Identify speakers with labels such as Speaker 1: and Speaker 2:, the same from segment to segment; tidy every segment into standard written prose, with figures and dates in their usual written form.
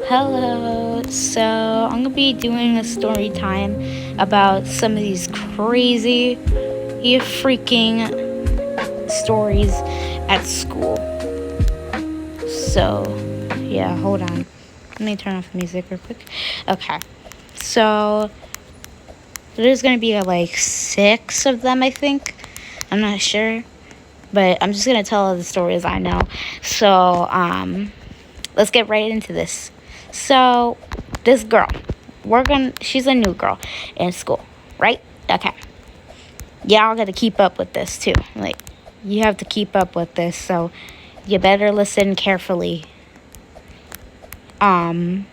Speaker 1: Hello. So, I'm gonna be doing a story time about some of these crazy, freaking stories at school. So, yeah, hold on. Let me turn off the music real quick. Okay. So, there's gonna be like 6 of them, I think. I'm not sure. But I'm just gonna tell the stories I know. So, let's get right into this. So, this girl, she's a new girl in school, right? Okay. Y'all gotta keep up with this too. Like, you have to keep up with this, so you better listen carefully. Um,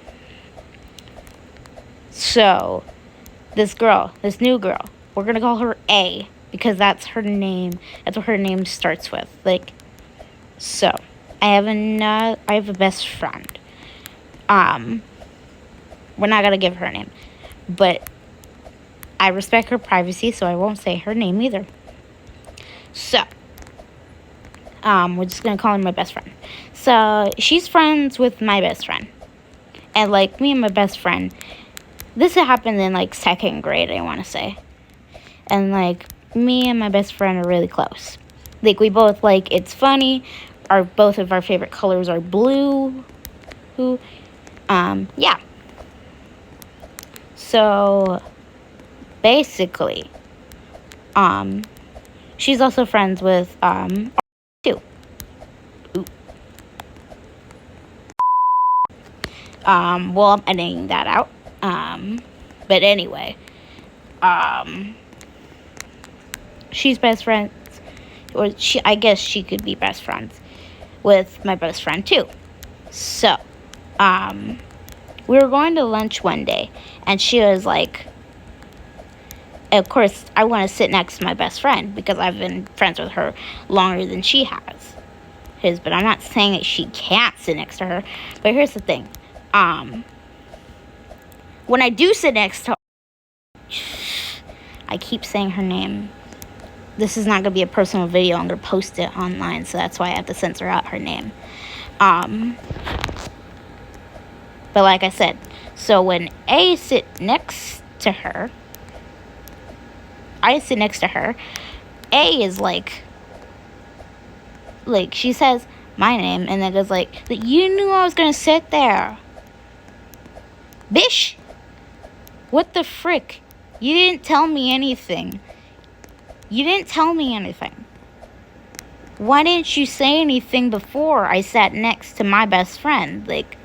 Speaker 1: so, this new girl, we're gonna call her A because that's her name. That's what her name starts with. Like, so, I have a best friend. Um, we're not gonna give her a name, but I respect her privacy, so I won't say her name either. So, we're just gonna call her my best friend. So she's friends with my best friend, and like me and my best friend, this happened in like 2nd grade, I want to say, and like me and my best friend are really close. Like we both like it's funny. Both of our favorite colors are blue. Yeah. So basically, she's also friends with too. Well, I'm editing that out. But anyway, she's best friends, I guess she could be best friends with my best friend too. So, we were going to lunch one day, and she was like, of course, I want to sit next to my best friend because I've been friends with her longer than she has. But I'm not saying that she can't sit next to her. But here's the thing. When I do sit next to her, I keep saying her name. This is not going to be a personal video. I'm going to post it online, so that's why I have to censor out her name. But like I said, so when I sit next to her, A is like she says my name, and then goes like, you knew I was going to sit there. Bish! What the frick? You didn't tell me anything. Why didn't you say anything before I sat next to my best friend? Like,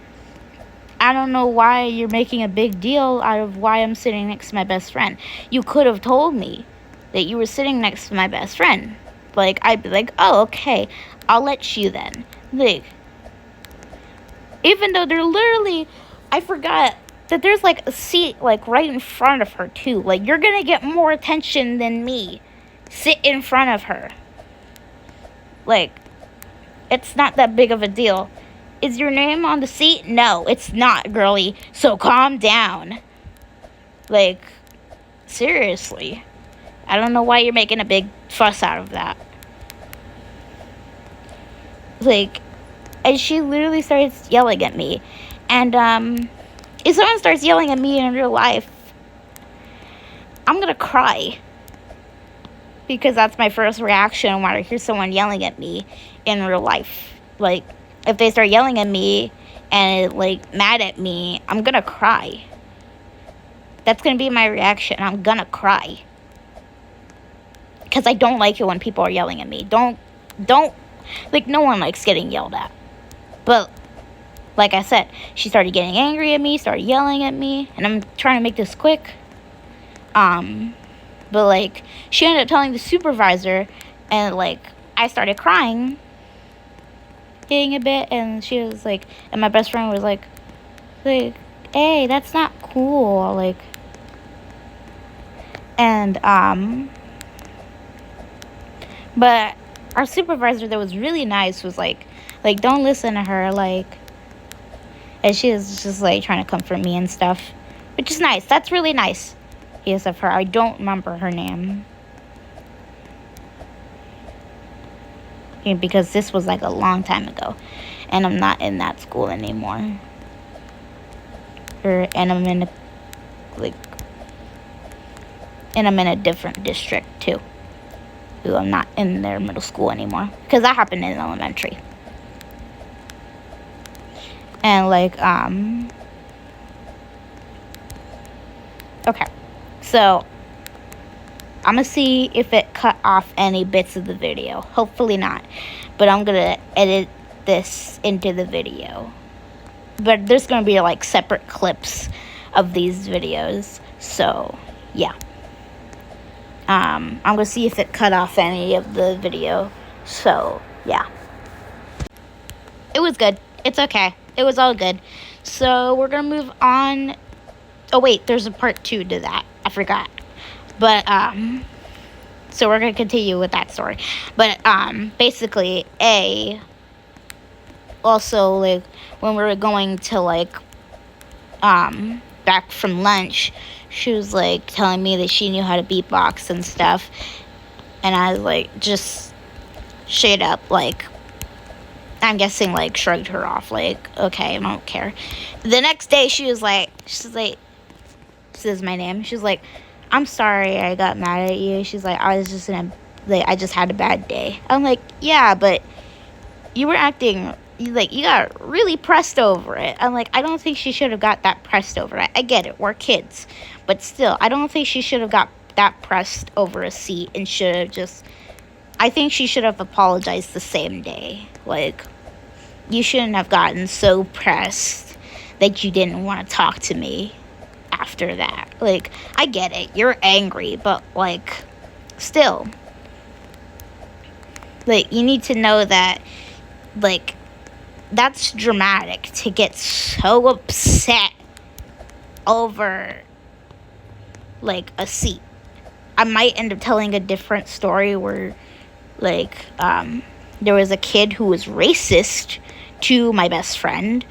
Speaker 1: I don't know why you're making a big deal out of why I'm sitting next to my best friend. You could have told me that you were sitting next to my best friend. Like, I'd be like, oh, okay, I'll let you then. Like, even though they're literally, I forgot that there's like a seat like right in front of her too. Like, you're gonna get more attention than me. Sit in front of her. Like, it's not that big of a deal. Is your name on the seat? No, it's not, girly. So calm down. Like, seriously. I don't know why you're making a big fuss out of that. Like, and she literally starts yelling at me. And, if someone starts yelling at me in real life, I'm gonna cry. Because that's my first reaction when I hear someone yelling at me in real life. Like, if they start yelling at me and, like, mad at me, I'm gonna cry. That's gonna be my reaction. I'm gonna cry. Because I don't like it when people are yelling at me. Don't, like, no one likes getting yelled at. But, like I said, she started getting angry at me, started yelling at me, and I'm trying to make this quick. But, like, she ended up telling the supervisor, and, like, I started crying a bit, and she was like, and my best friend was like, hey, that's not cool, like, and, but our supervisor that was really nice was like, don't listen to her, like, and she was just, like, trying to comfort me and stuff, which is nice. That's really nice. Yes, of her. I don't remember her name. Because this was like a long time ago. And I'm not in that school anymore. and like, I'm in a different district too. Ooh, I'm not in their middle school anymore because that happened in elementary. And like, okay, so I'm gonna see if it cut off any bits of the video. Hopefully not, but I'm gonna edit this into the video. But there's gonna be like separate clips of these videos, so yeah. I'm gonna see if it cut off any of the video, so yeah. It was good. It's okay. It was all good. So we're gonna move on. Oh wait, there's a part 2 to that. I forgot. But so we're gonna continue with that story. But basically, also like when we were going to like back from lunch, she was like telling me that she knew how to beatbox and stuff, and I like just straight up like, I'm guessing like shrugged her off, like, okay, I don't care. The next day she's like, says my name. She's like, I'm sorry I got mad at you. She's like, I just had a bad day. I'm like, yeah, but you were acting like you got really pressed over it. I'm like, I don't think she should have got that pressed over it. I get it, we're kids, but still, I don't think she should have got that pressed over a seat and should have just. I think she should have apologized the same day. Like, you shouldn't have gotten so pressed that you didn't want to talk to me after that. Like, I get it, you're angry, but like, still, like, you need to know that, like, that's dramatic to get so upset over like a seat. I might end up telling a different story where like there was a kid who was racist to my best friend.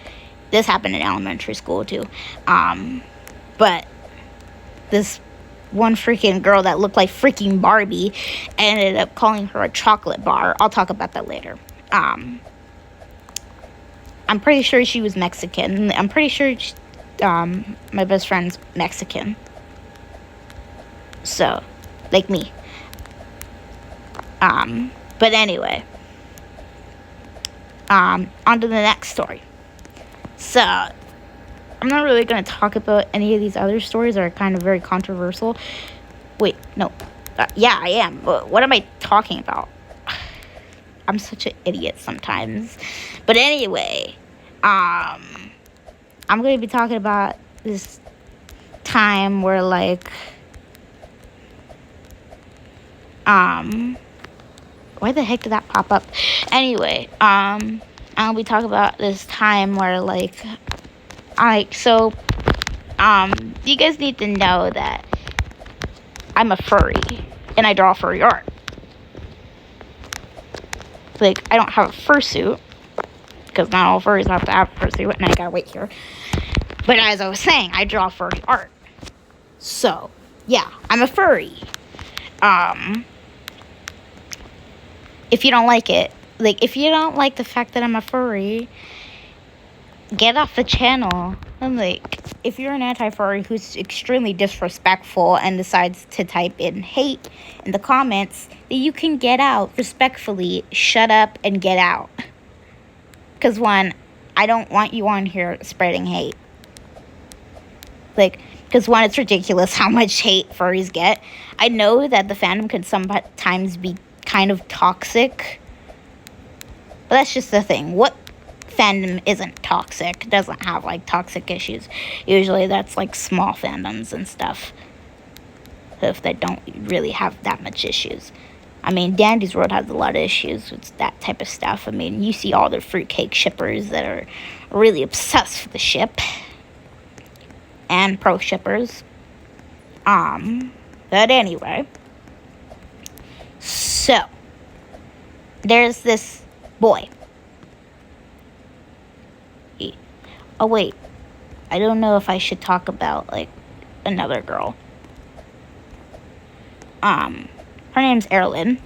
Speaker 1: This happened in elementary school too. But this one freaking girl that looked like freaking Barbie ended up calling her a chocolate bar. I'll talk about that later. I'm pretty sure she was Mexican. I'm pretty sure my best friend's Mexican. So, like me. But anyway. On to the next story. So, I'm not really going to talk about any of these other stories that are kind of very controversial. Wait, no. Yeah, I am. But what am I talking about? I'm such an idiot sometimes. But anyway, I'm going to be talking about this time where, like, why the heck did that pop up? Anyway, I'll be talking about this time where, like, you guys need to know that I'm a furry, and I draw furry art. Like, I don't have a fursuit, because not all furries have to have a fursuit, and I gotta wait here. But as I was saying, I draw furry art. So, yeah, I'm a furry. If you don't like it, like, if you don't like the fact that I'm a furry, get off the channel. And, like, if you're an anti-furry who's extremely disrespectful and decides to type in hate in the comments, then you can get out respectfully. Shut up and get out. Because, one, I don't want you on here spreading hate. Like, because, one, it's ridiculous how much hate furries get. I know that the fandom can sometimes be kind of toxic. But that's just the thing. What fandom isn't toxic? Doesn't have, like, toxic issues. Usually that's, like, small fandoms and stuff. If they don't really have that much issues. I mean, Dandy's World has a lot of issues with that type of stuff. I mean, you see all the fruitcake shippers that are really obsessed with the ship. And pro shippers. But anyway. So, there's this boy. Oh, wait. I don't know if I should talk about, like, another girl. Her name's Erilyn.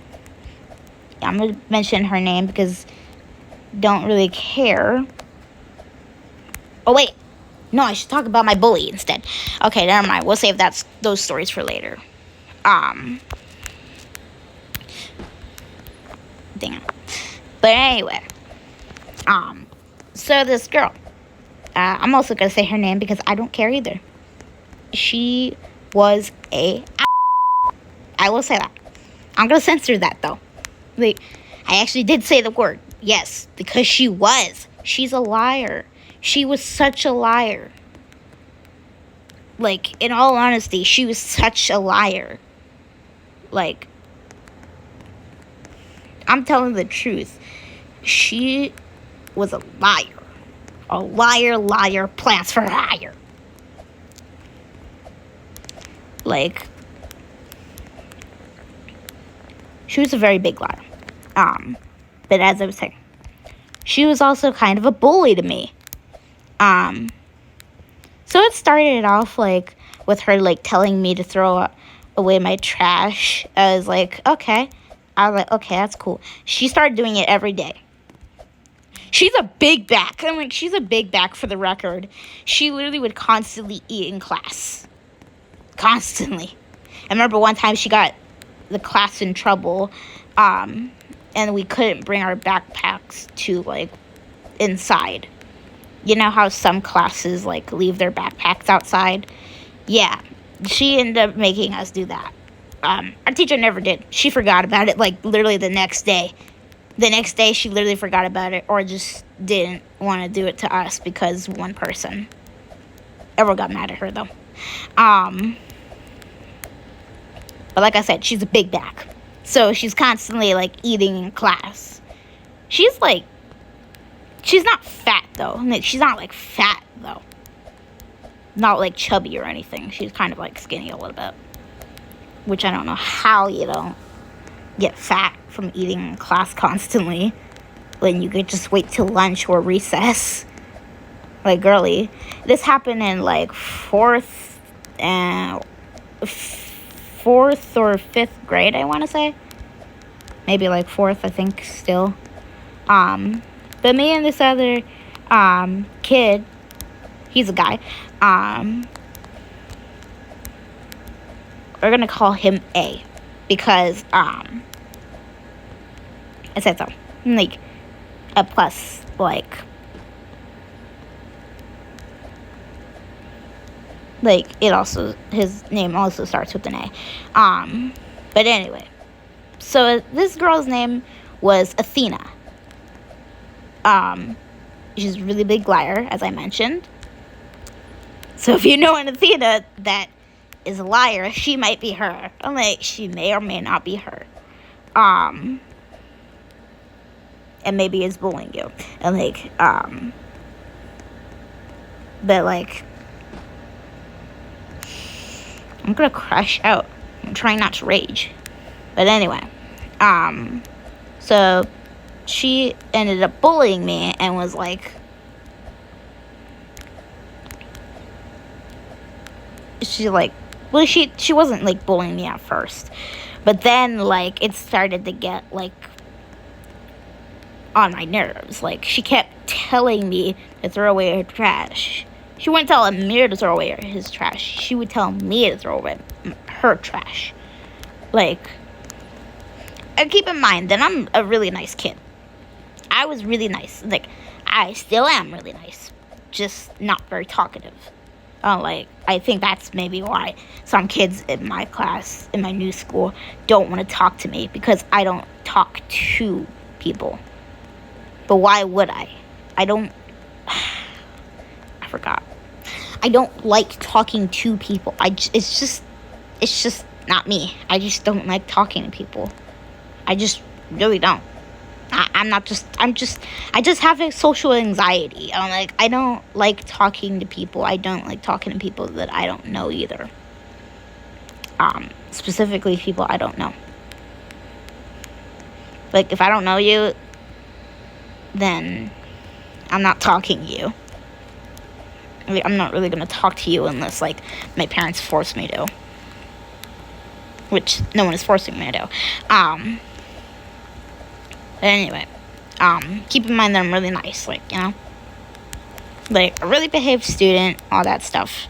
Speaker 1: I'm going to mention her name because I don't really care. Oh, wait. No, I should talk about my bully instead. Okay, never mind. We'll save those stories for later. Damn. But anyway, so this girl, I'm also gonna say her name because I don't care either. She was I will say that. I'm gonna censor that though. Like, I actually did say the word. Yes, because she's a liar. She was such a liar. Like, in all honesty, she was such a liar. Like, I'm telling the truth. She was a liar. A liar, plans for hire. Like, she was a very big liar. But as I was saying, she was also kind of a bully to me. So it started off, like, with her, like, telling me to throw away my trash. I was like, okay. I was like, okay, that's cool. She started doing it every day. She's a big back. I'm like, she's a big back for the record. She literally would constantly eat in class. Constantly. I remember one time she got the class in trouble, and we couldn't bring our backpacks to, like, inside. You know how some classes, like, leave their backpacks outside? Yeah, she ended up making us do that. Our teacher never did. She forgot about it, like, literally the next day. The next day, she literally forgot about it, or just didn't want to do it to us because one person. Everyone got mad at her, though. But like I said, she's a big back. So she's constantly, like, eating in class. She's not fat, though. She's not, like, fat, though. Not, like, chubby or anything. She's kind of, like, skinny a little bit. Which I don't know how you don't get fat from eating in class constantly. When you could just wait till lunch or recess. Like, girly. This happened in, like, fourth or fifth grade, I want to say. Maybe, like, fourth, I think, still. But me and this other, kid, he's a guy, we're gonna call him A, because, I said so. Like, a plus, like, his name also starts with an A. But anyway, so this girl's name was Athena. She's a really big liar, as I mentioned. So if you know an Athena that is a liar, she might be her. I'm like, she may or may not be her. And maybe is bullying you. And like, but like, I'm gonna crash out. I'm trying not to rage. But anyway, so she ended up bullying me and was like, she wasn't like bullying me at first, but then like it started to get like on my nerves. Like, she kept telling me to throw away her trash. She wouldn't tell Amir to throw away his trash. She would tell me to throw away her trash. Like, and keep in mind that I'm a really nice kid. I was really nice. Like, I still am really nice. Just not very talkative. Like, I think that's maybe why some kids in my class, in my new school, don't want to talk to me, because I don't talk to people. But why would I? I forgot. I don't like talking to people. It's just not me. I just don't like talking to people. I just really don't. I just have a social anxiety. I don't like talking to people. I don't like talking to people that I don't know either. Specifically people I don't know. Like, if I don't know you, then I'm not talking to you. Like, I'm not really gonna talk to you unless, like, my parents force me to. Which no one is forcing me to do. But anyway, keep in mind that I'm really nice, like, you know. Like, a really behaved student, all that stuff.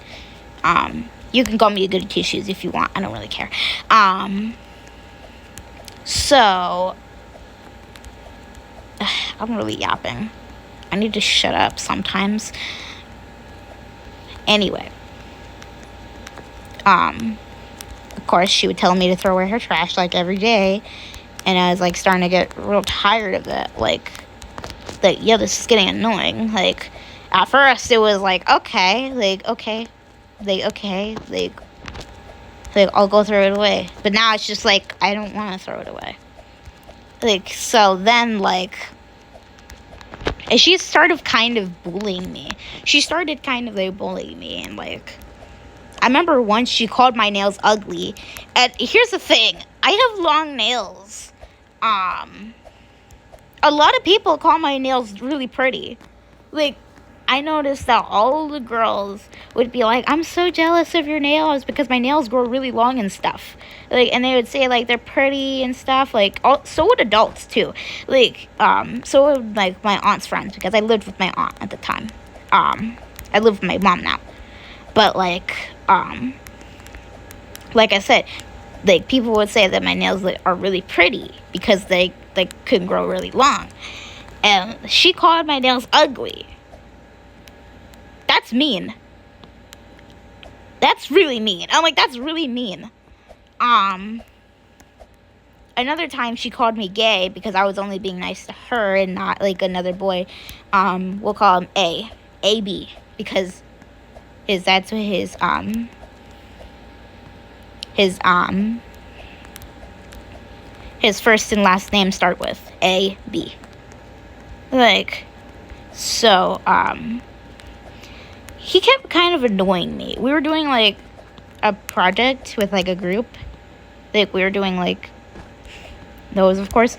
Speaker 1: You can call me a goody two-shoes if you want. I don't really care. So, I'm really yapping. I need to shut up sometimes. Anyway. Of course, she would tell me to throw away her trash, like, every day. And I was, like, starting to get real tired of it. Like, yeah, this is getting annoying. Like, at first, it was, like, okay. I'll go throw it away. But now it's just, like, I don't want to throw it away. Like, so then, like, and she started kind of bullying me. And, like, I remember once she called my nails ugly. And here's the thing. I have long nails. A lot of people call my nails really pretty. Like, I noticed that all the girls would be like, I'm so jealous of your nails because my nails grow really long and stuff. Like, and they would say, like, they're pretty and stuff. Like, so would adults, too. Like, so would, like, my aunt's friends, because I lived with my aunt at the time. I live with my mom now. But, like I said, like, people would say that my nails are really pretty because they could grow really long. And she called my nails ugly. That's mean. That's really mean. I'm like, that's really mean. Another time she called me gay because I was only being nice to her and not, like, another boy. We'll call him A-B, because that's what his first and last name start with. A-B. Like, so, he kept kind of annoying me. We were doing, like, a project with, like, a group. Like, we were doing, like, those, of course.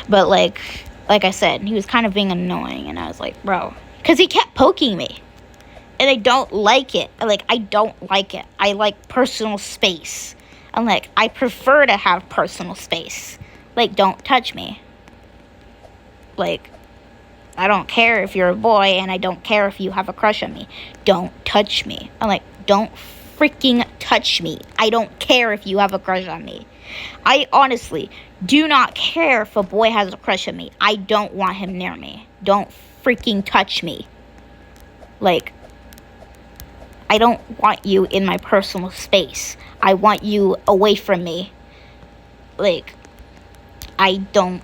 Speaker 1: But, like I said, he was kind of being annoying. And I was like, bro. Because he kept poking me. And I don't like it. Like, I don't like it. I like personal space. I'm like, I prefer to have personal space. Like, don't touch me. Like, I don't care if you're a boy, and I don't care if you have a crush on me. Don't touch me. I'm like, don't freaking touch me. I don't care if you have a crush on me. I honestly do not care if a boy has a crush on me. I don't want him near me. Don't freaking touch me. Like, I don't want you in my personal space. I want you away from me. Like, I don't,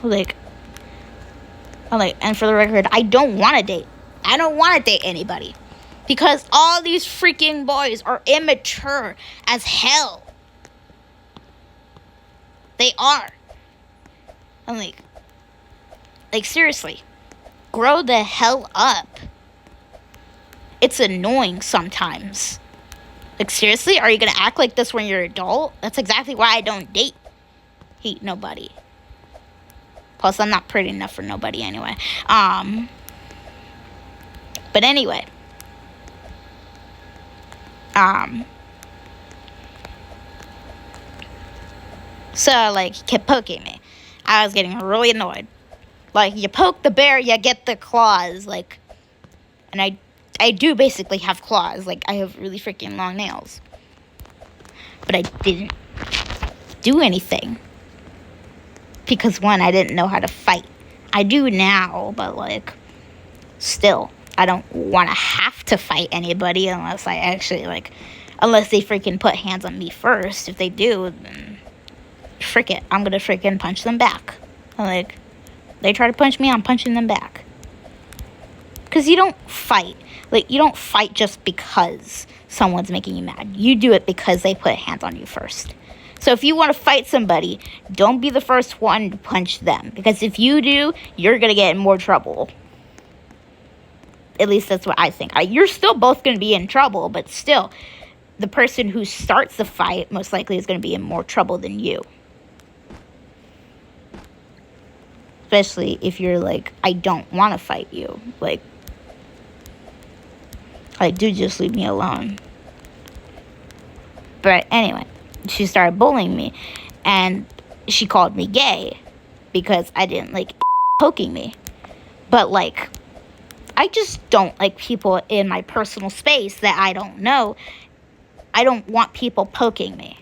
Speaker 1: like, and for the record, I don't want to date. I don't want to date anybody. Because all these freaking boys are immature as hell. They are. I'm like, seriously, grow the hell up. It's annoying sometimes. Like, seriously, are you going to act like this when you're an adult? That's exactly why I don't date nobody. Plus, I'm not pretty enough for nobody anyway. But anyway. So, like, he kept poking me. I was getting really annoyed. Like, you poke the bear, you get the claws. Like, and I do basically have claws. Like, I have really freaking long nails. But I didn't do anything. Because, one, I didn't know how to fight. I do now, but, like, still, I don't want to have to fight anybody unless I actually, like, unless they freaking put hands on me first. If they do, then frick it. I'm gonna freaking punch them back. Like, they try to punch me, I'm punching them back. Because you don't fight. Like, you don't fight just because someone's making you mad. You do it because they put hands on you first. So if you want to fight somebody, don't be the first one to punch them. Because if you do, you're going to get in more trouble. At least that's what I think. You're still both going to be in trouble, but still, the person who starts the fight most likely is going to be in more trouble than you. Especially if you're like, I don't want to fight you. Like, do just leave me alone. But anyway, she started bullying me. And she called me gay. Because I didn't like poking me. But like, I just don't like people in my personal space that I don't know. I don't want people poking me.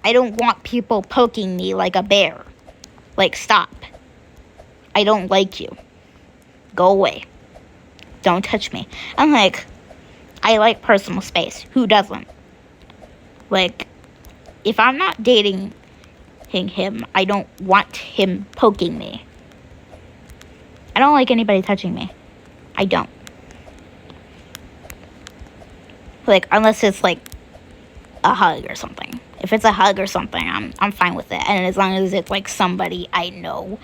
Speaker 1: I don't want people poking me like a bear. Like, stop. I don't like you. Go away. Don't touch me. I'm like, I like personal space. Who doesn't? Like, if I'm not dating him, I don't want him poking me. I don't like anybody touching me. I don't. Like, unless it's like a hug or something. If it's a hug or something, I'm fine with it. And as long as it's like somebody I know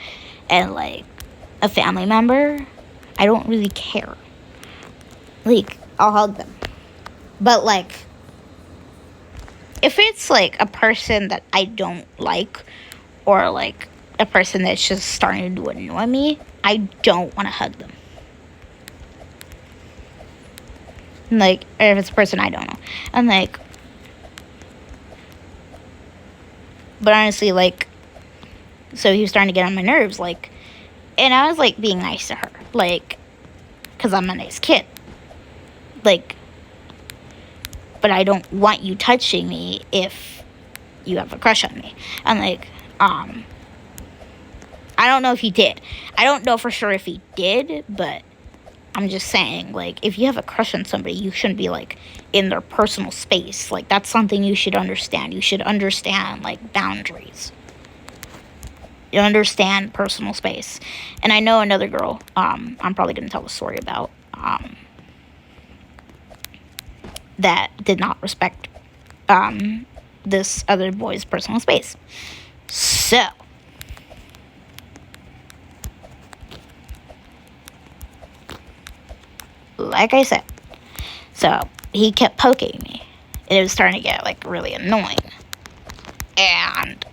Speaker 1: and like a family member, I don't really care. Like, I'll hug them. But like, if it's like a person that I don't like, or like a person that's just starting to annoy me, I don't want to hug them. Like, or if it's a person I don't know. I'm like, but honestly, like, so he was starting to get on my nerves, like, and I was like being nice to her, like, because I'm a nice kid. Like, but I don't want you touching me if you have a crush on me. I'm like, I don't know if he did. I don't know for sure if he did, but I'm just saying, like, if you have a crush on somebody, you shouldn't be, like, in their personal space. Like, that's something you should understand. You should understand, like, boundaries. You understand personal space. And I know another girl, I'm probably going to tell the story about, that did not respect this other boy's personal space. So, like I said, so he kept poking me, and it was starting to get like really annoying. And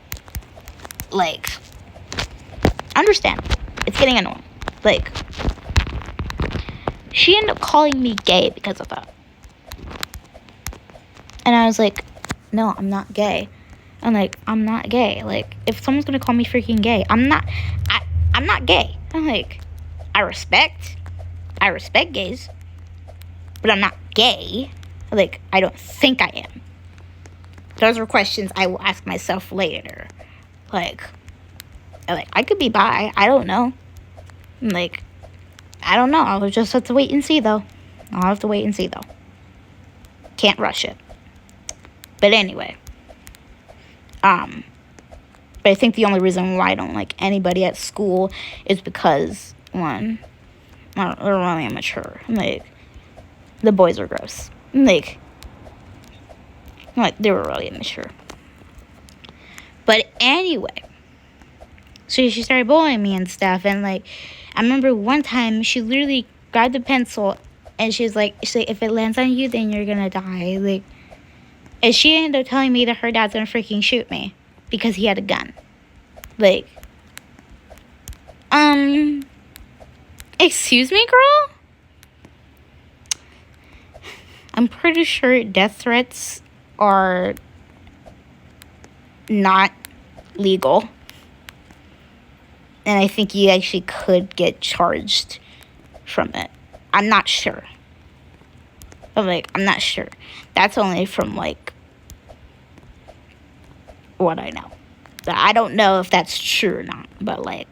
Speaker 1: like, understand, it's getting annoying. Like, she ended up calling me gay because of that. And I was like, no, I'm not gay. I'm like, I'm not gay. Like, if someone's gonna call me freaking gay, I'm not gay. I'm like, I respect gays, but I'm not gay. Like, I don't think I am. Those are questions I will ask myself later. Like, I could be bi. I don't know. Like, I don't know. I'll just have to wait and see, though. Can't rush it. But anyway, but I think the only reason why I don't like anybody at school is because, one, they're really immature. Like, the boys are gross. Like, they were really immature. But anyway, so she started bullying me and stuff, and like, I remember one time she literally grabbed the pencil, and she was like, if it lands on you, then you're gonna die. Like, and she ended up telling me that her dad's gonna freaking shoot me because he had a gun. Like, excuse me, girl? I'm pretty sure death threats are not legal. And I think you actually could get charged from it. I'm not sure. I'm not sure. That's only from, like, what I know. I don't know if that's true or not, but, like,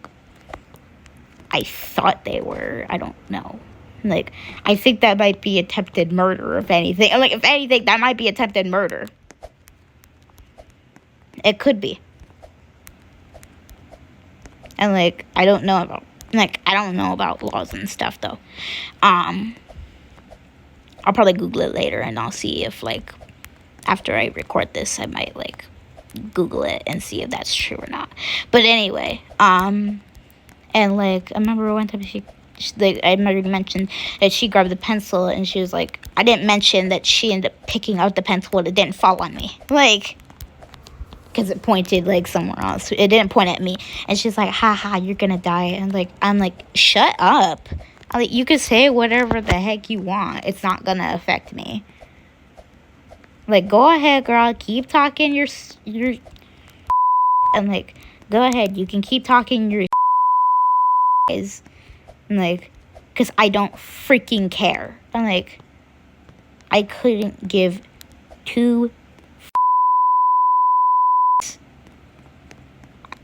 Speaker 1: I thought they were. I don't know. Like, I think that might be attempted murder, if anything. Like, if anything, that might be attempted murder. It could be. And, like, I don't know about laws and stuff, though. I'll probably Google it later, and I'll see if, like, after I record this, I might, like, Google it and see if that's true or not. But anyway, and, like, I remember one time I remember mentioned that she grabbed the pencil, and she was like, I didn't mention that she ended up picking out the pencil and it didn't fall on me. Like, because it pointed, like, somewhere else. It didn't point at me. And she's like, haha, you're gonna die. And, like, I'm like, shut up. Like, you can say whatever the heck you want. It's not gonna affect me. Like, go ahead, girl. Keep talking your and, like, go ahead. You can keep talking your and, like, because I don't freaking care. I'm like, I couldn't give two.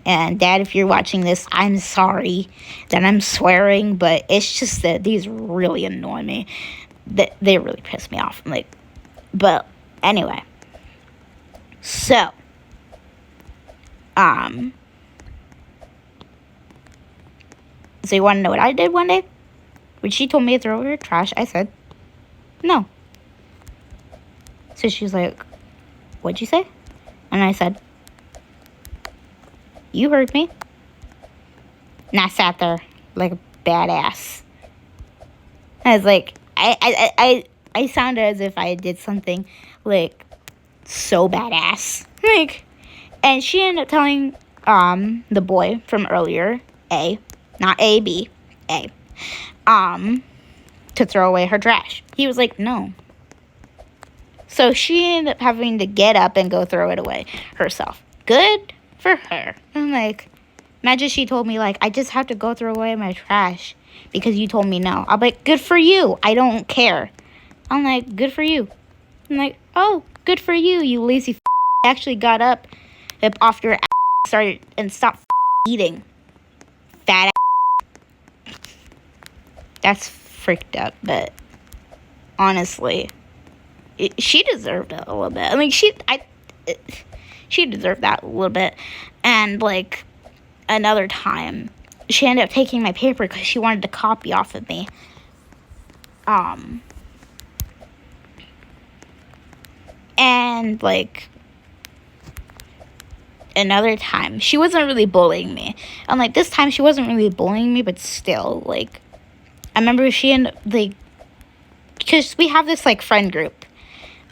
Speaker 1: And Dad, if you're watching this, I'm sorry that I'm swearing, but it's just that these really annoy me. They really piss me off. I'm like, but anyway. So, so you want to know what I did one day? When she told me to throw her trash, I said, no. So she's like, what'd you say? And I said, you heard me. And I sat there like a badass. I was like, I sounded as if I did something like so badass. Like, and she ended up telling the boy from earlier, A, not A, B, A, to throw away her trash. He was like, no. So she ended up having to get up and go throw it away herself. Good for her. I'm like, imagine she told me, like, I just have to go throw away my trash because you told me no. I'll be like, good for you. I don't care. I'm like, good for you. I'm like, oh, good for you, you lazy actually got up off your ass, started, and stopped eating. Fat ass. That's freaked up, but honestly, she deserved it a little bit. I mean, she deserved that a little bit. And, like, another time, she ended up taking my paper because she wanted to copy off of me. And, like, another time, she wasn't really bullying me. And, like, this time she wasn't really bullying me, but still, like, I remember she ended up, like, because we have this, like, friend group.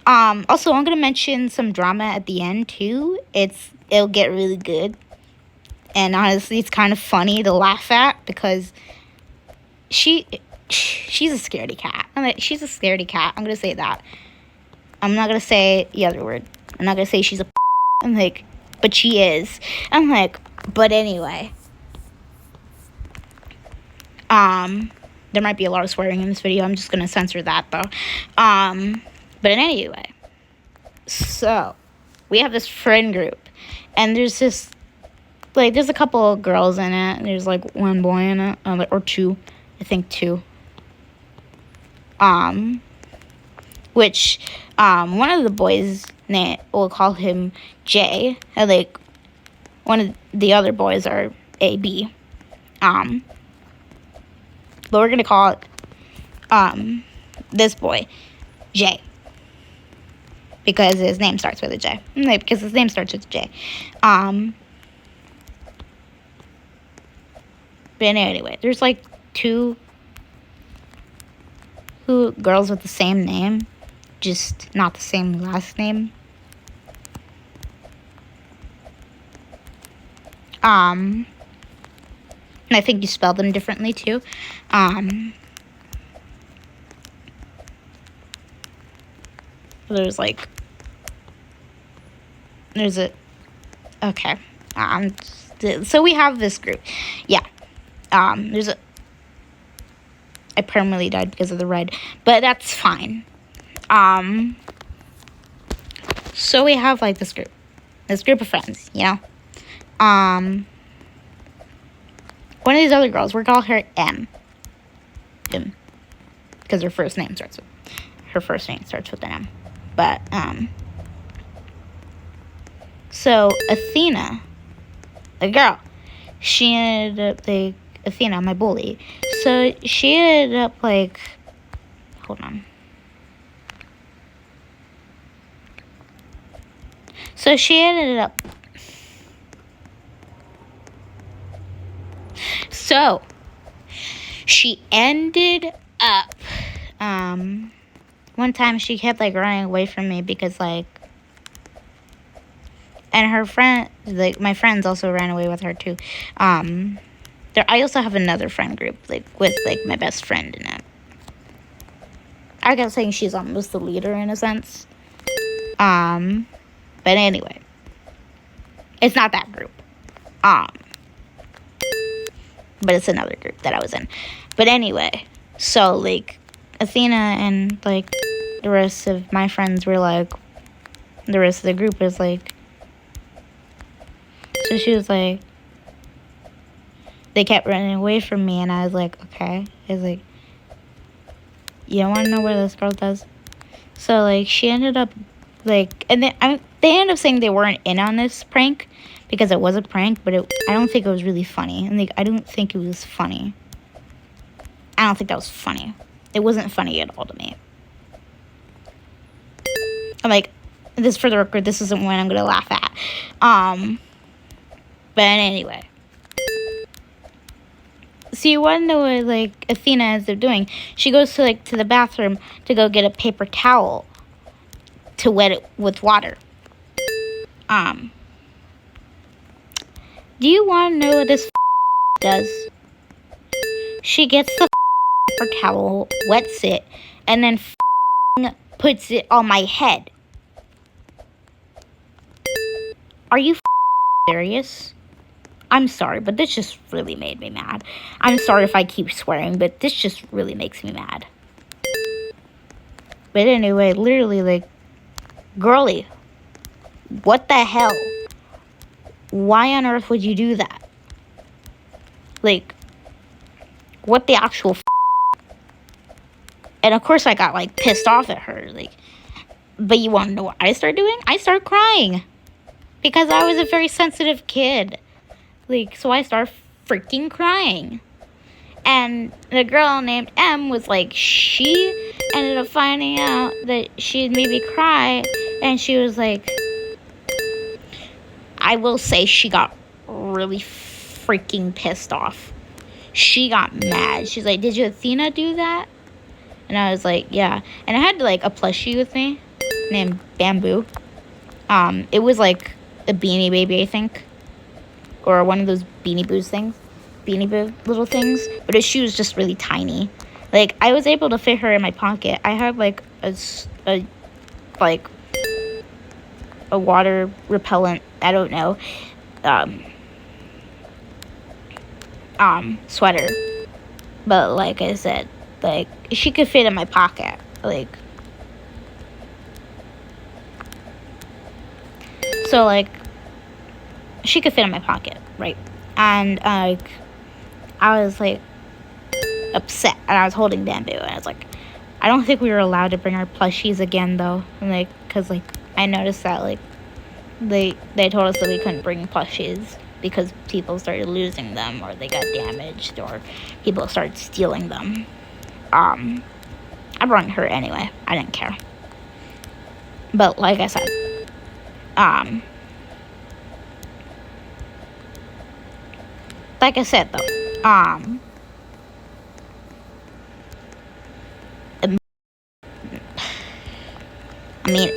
Speaker 1: Also, I'm going to mention some drama at the end, too. It'll get really good. And honestly, it's kind of funny to laugh at because she's a scaredy cat. She's a scaredy cat. I'm going to say that. I'm not going to say the other word. I'm not going to say she's a I'm like, but she is. I'm like, but anyway. There might be a lot of swearing in this video. I'm just going to censor that, though. But anyway. So, we have this friend group. And there's this, like, there's a couple of girls in it. And there's, like, one boy in it. Or two. I think two. Which, one of the boys, we'll call him J. And, like, one of the other boys are A, B. But we're going to call it, this boy, J. Because his name starts with a J. Because his name starts with a J. But anyway, there's, like, two girls with the same name. Just not the same last name. And I think you spell them differently, too. There's, like, okay. So we have this group. Yeah. I permanently died because of the red, but that's fine. So we have, like, this group of friends, you know? One of these other girls, we're gonna call her M. Because her first name starts with an M. But, so Athena, the girl, she ended up, like, Athena, my bully. So she ended up, like, hold on. So she ended up, one time she kept, like, running away from me because, like, and her friend, like, my friends also ran away with her, too. I also have another friend group, like, with, like, my best friend in it. I guess saying she's almost the leader in a sense. But anyway. It's not that group. But it's another group that I was in. But anyway. So, like, Athena and, like, the rest of my friends were like, the rest of the group was like, so she was like, they kept running away from me, and I was like, okay. I was like, you don't want to know what this girl does? So, like, she ended up, like, and then they ended up saying they weren't in on this prank because it was a prank, but I don't think it was really funny. And, like, I don't think it was funny. I don't think that was funny. It wasn't funny at all to me. I'm like, this, for the record, this isn't one I'm going to laugh at. But anyway. So you want to know what, like, Athena ends up doing? She goes to, like, to the bathroom to go get a paper towel to wet it with water. Do you want to know what this does? She gets the paper towel, wets it, and then puts it on my head. Are you serious? I'm sorry, but this just really made me mad. I'm sorry if I keep swearing, but this just really makes me mad. But anyway, literally, like, girly, what the hell? Why on earth would you do that? Like, what the actual And of course I got, like, pissed off at her, like, but you want to know what I started doing? I started crying. Because I was a very sensitive kid. Like, so I started freaking crying. And the girl named M was like, she ended up finding out that she had made me cry. And she was like, I will say she got really freaking pissed off. She got mad. She's like, did you Athena do that? And I was like, yeah. And I had, like, a plushie with me named Bamboo. It was like a Beanie Baby, I think. Or one of those Beanie Boos things. Beanie Boo little things. But she was just really tiny. Like, I was able to fit her in my pocket. I had, like, a water repellent, I don't know, sweater. But like I said, like, she could fit in my pocket. Like, so, like, she could fit in my pocket, right? And, like, I was, like, upset, and I was holding Bamboo, and I was like, I don't think we were allowed to bring our plushies again, though. And, like, because, like, I noticed that, like, they told us that we couldn't bring plushies because people started losing them, or they got damaged, or people started stealing them. I brought her anyway. I didn't care. But like I said, though,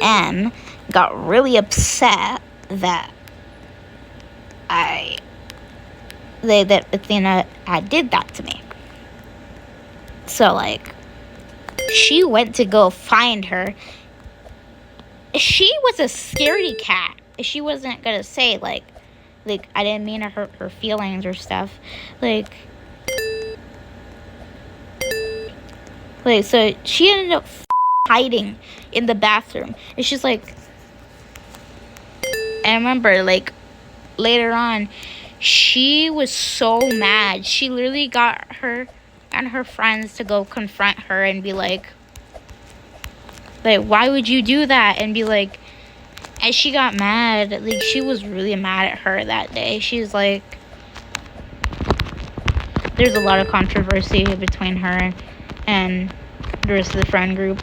Speaker 1: M got really upset that that Athena did that to me. So, like, she went to go find her. She was a scaredy cat. She wasn't gonna say, like, I didn't mean to hurt her feelings or stuff. Like, so she ended up hiding in the bathroom. And she's like, I remember, like, later on, she was so mad. She literally got her and her friends to go confront her and be like, why would you do that? And be like, and she got mad. Like, she was really mad at her that day. She's like, there's a lot of controversy between her and the rest of the friend group.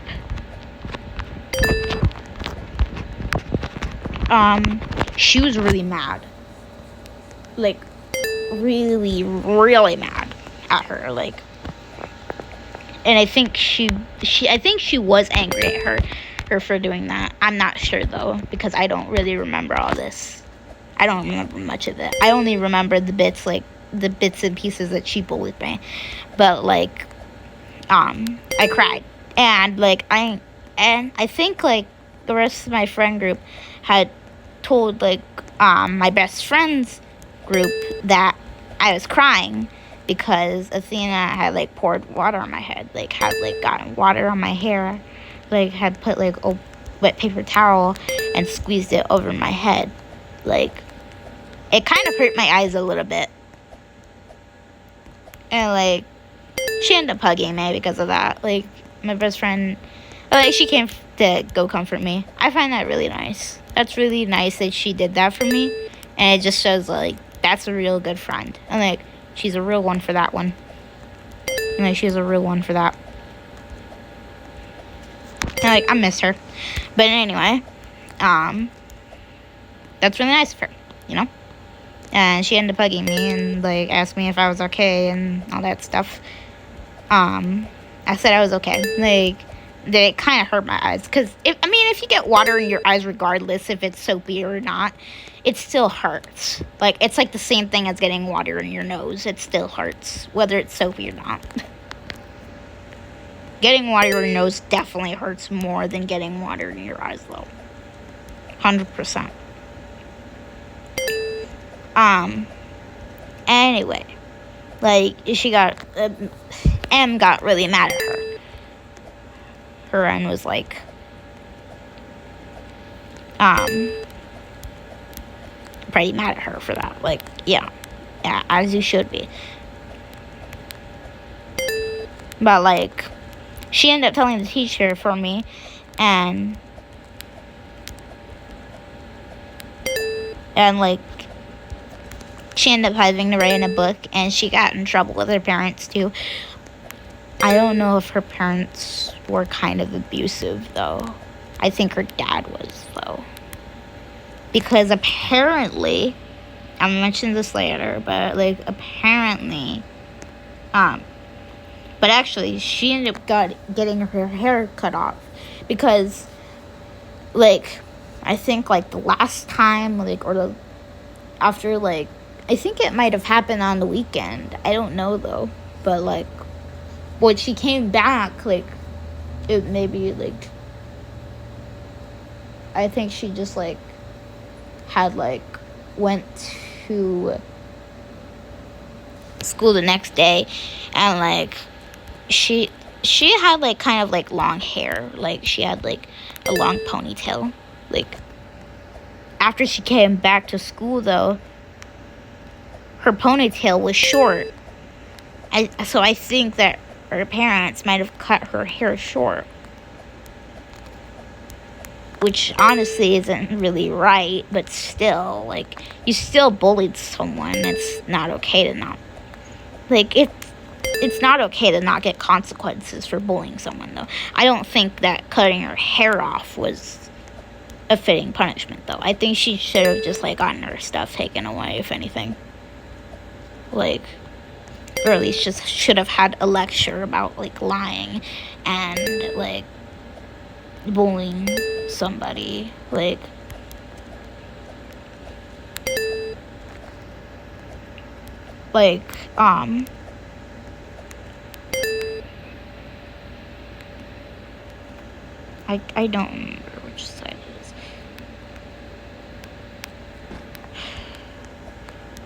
Speaker 1: She was really mad. Like, really, really mad at her. Like, and I think she was angry at her for doing that. I'm not sure, though, because I don't really remember all this. I don't remember much of it. I only remember the bits and pieces that she bullied me. But, like, I cried. And, like, I think, like, the rest of my friend group had told, like, my best friend's group that I was crying because Athena had like poured water on my head, like had like gotten water on my hair, like had put like a wet paper towel and squeezed it over my head. Like, it kind of hurt my eyes a little bit. And like, she ended up hugging me because of that. Like, my best friend, like, she came to go comfort me. I find that really nice. That's really nice that she did that for me. And it just shows, like, that's a real good friend. And, like, she's a real one for that one. And, like, she's a real one for that. And, like, I miss her. But anyway, that's really nice of her, you know? And she ended up hugging me and, like, asked me if I was okay and all that stuff. I said I was okay. Like, it kind of hurt my eyes. Because, if you get water in your eyes, regardless if it's soapy or not, it still hurts. Like, it's like the same thing as getting water in your nose. It still hurts, whether it's soapy or not. Getting water in your nose definitely hurts more than getting water in your eyes, though. 100%. Anyway, like, she got, M got really mad at her. Her and was like, pretty mad at her for that. Like, yeah, as you should be. But, like, she ended up telling the teacher for me, and like, she ended up having to write in a book, and she got in trouble with her parents, too. I don't know if her parents were kind of abusive, though. I think her dad was, though. Because apparently, I'll mention this later, but, like, apparently, but actually, she ended up getting her hair cut off. Because, like, I think, like, the last time, like, or after, like, I think it might have happened on the weekend. I don't know, though. But, like, when she came back, like, it maybe, like, I think she just, like, had, like, went to school the next day, and, like, she had, like, kind of, like, long hair. Like, she had, like, a long ponytail. Like, after she came back to school, though, her ponytail was short. So I think that her parents might have cut her hair short. Which honestly isn't really right, but still, like, you still bullied someone. It's not okay to not, like, it's not okay to not get consequences for bullying someone, though. I don't think that cutting her hair off was a fitting punishment, though. I think she should have just, like, gotten her stuff taken away, if anything. Like, or at least just should have had a lecture about, like, lying and, like, bullying somebody. Like, I don't remember which side it is.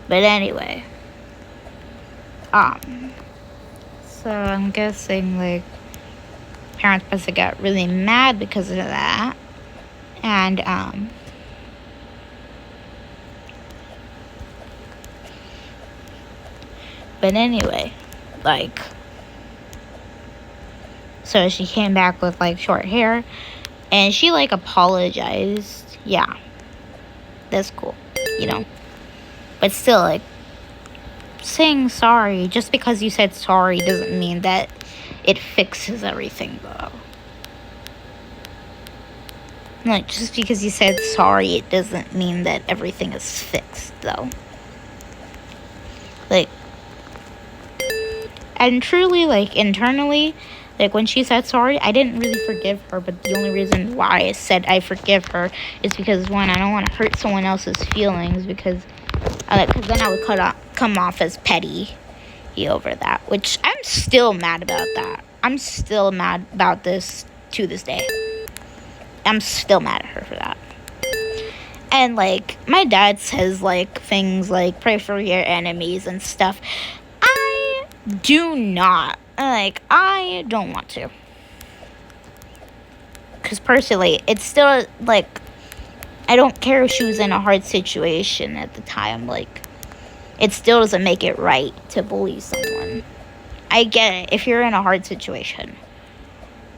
Speaker 1: But anyway, so I'm guessing, like, parents must have got really mad because of that. And, but anyway, like, so she came back with, like, short hair, and she, like, apologized. Yeah, that's cool, you know. But still, like, saying sorry, just because you said sorry doesn't mean that it fixes everything, though. Like, just because you said sorry, it doesn't mean that everything is fixed, though. Like, and truly, like, internally, like, when she said sorry, I didn't really forgive her, but the only reason why I said I forgive her is because, one, I don't want to hurt someone else's feelings, because then I would come off as petty over that, which I'm still mad about that. I'm still mad about this to this day. I'm still mad at her for that. And, like, my dad says, like, things like, pray for your enemies and stuff. I Do not. Like, I don't want to. Because personally, it's still, like, I don't care if she was in a hard situation at the time. Like, it still doesn't make it right to bully someone. I get it if you're in a hard situation.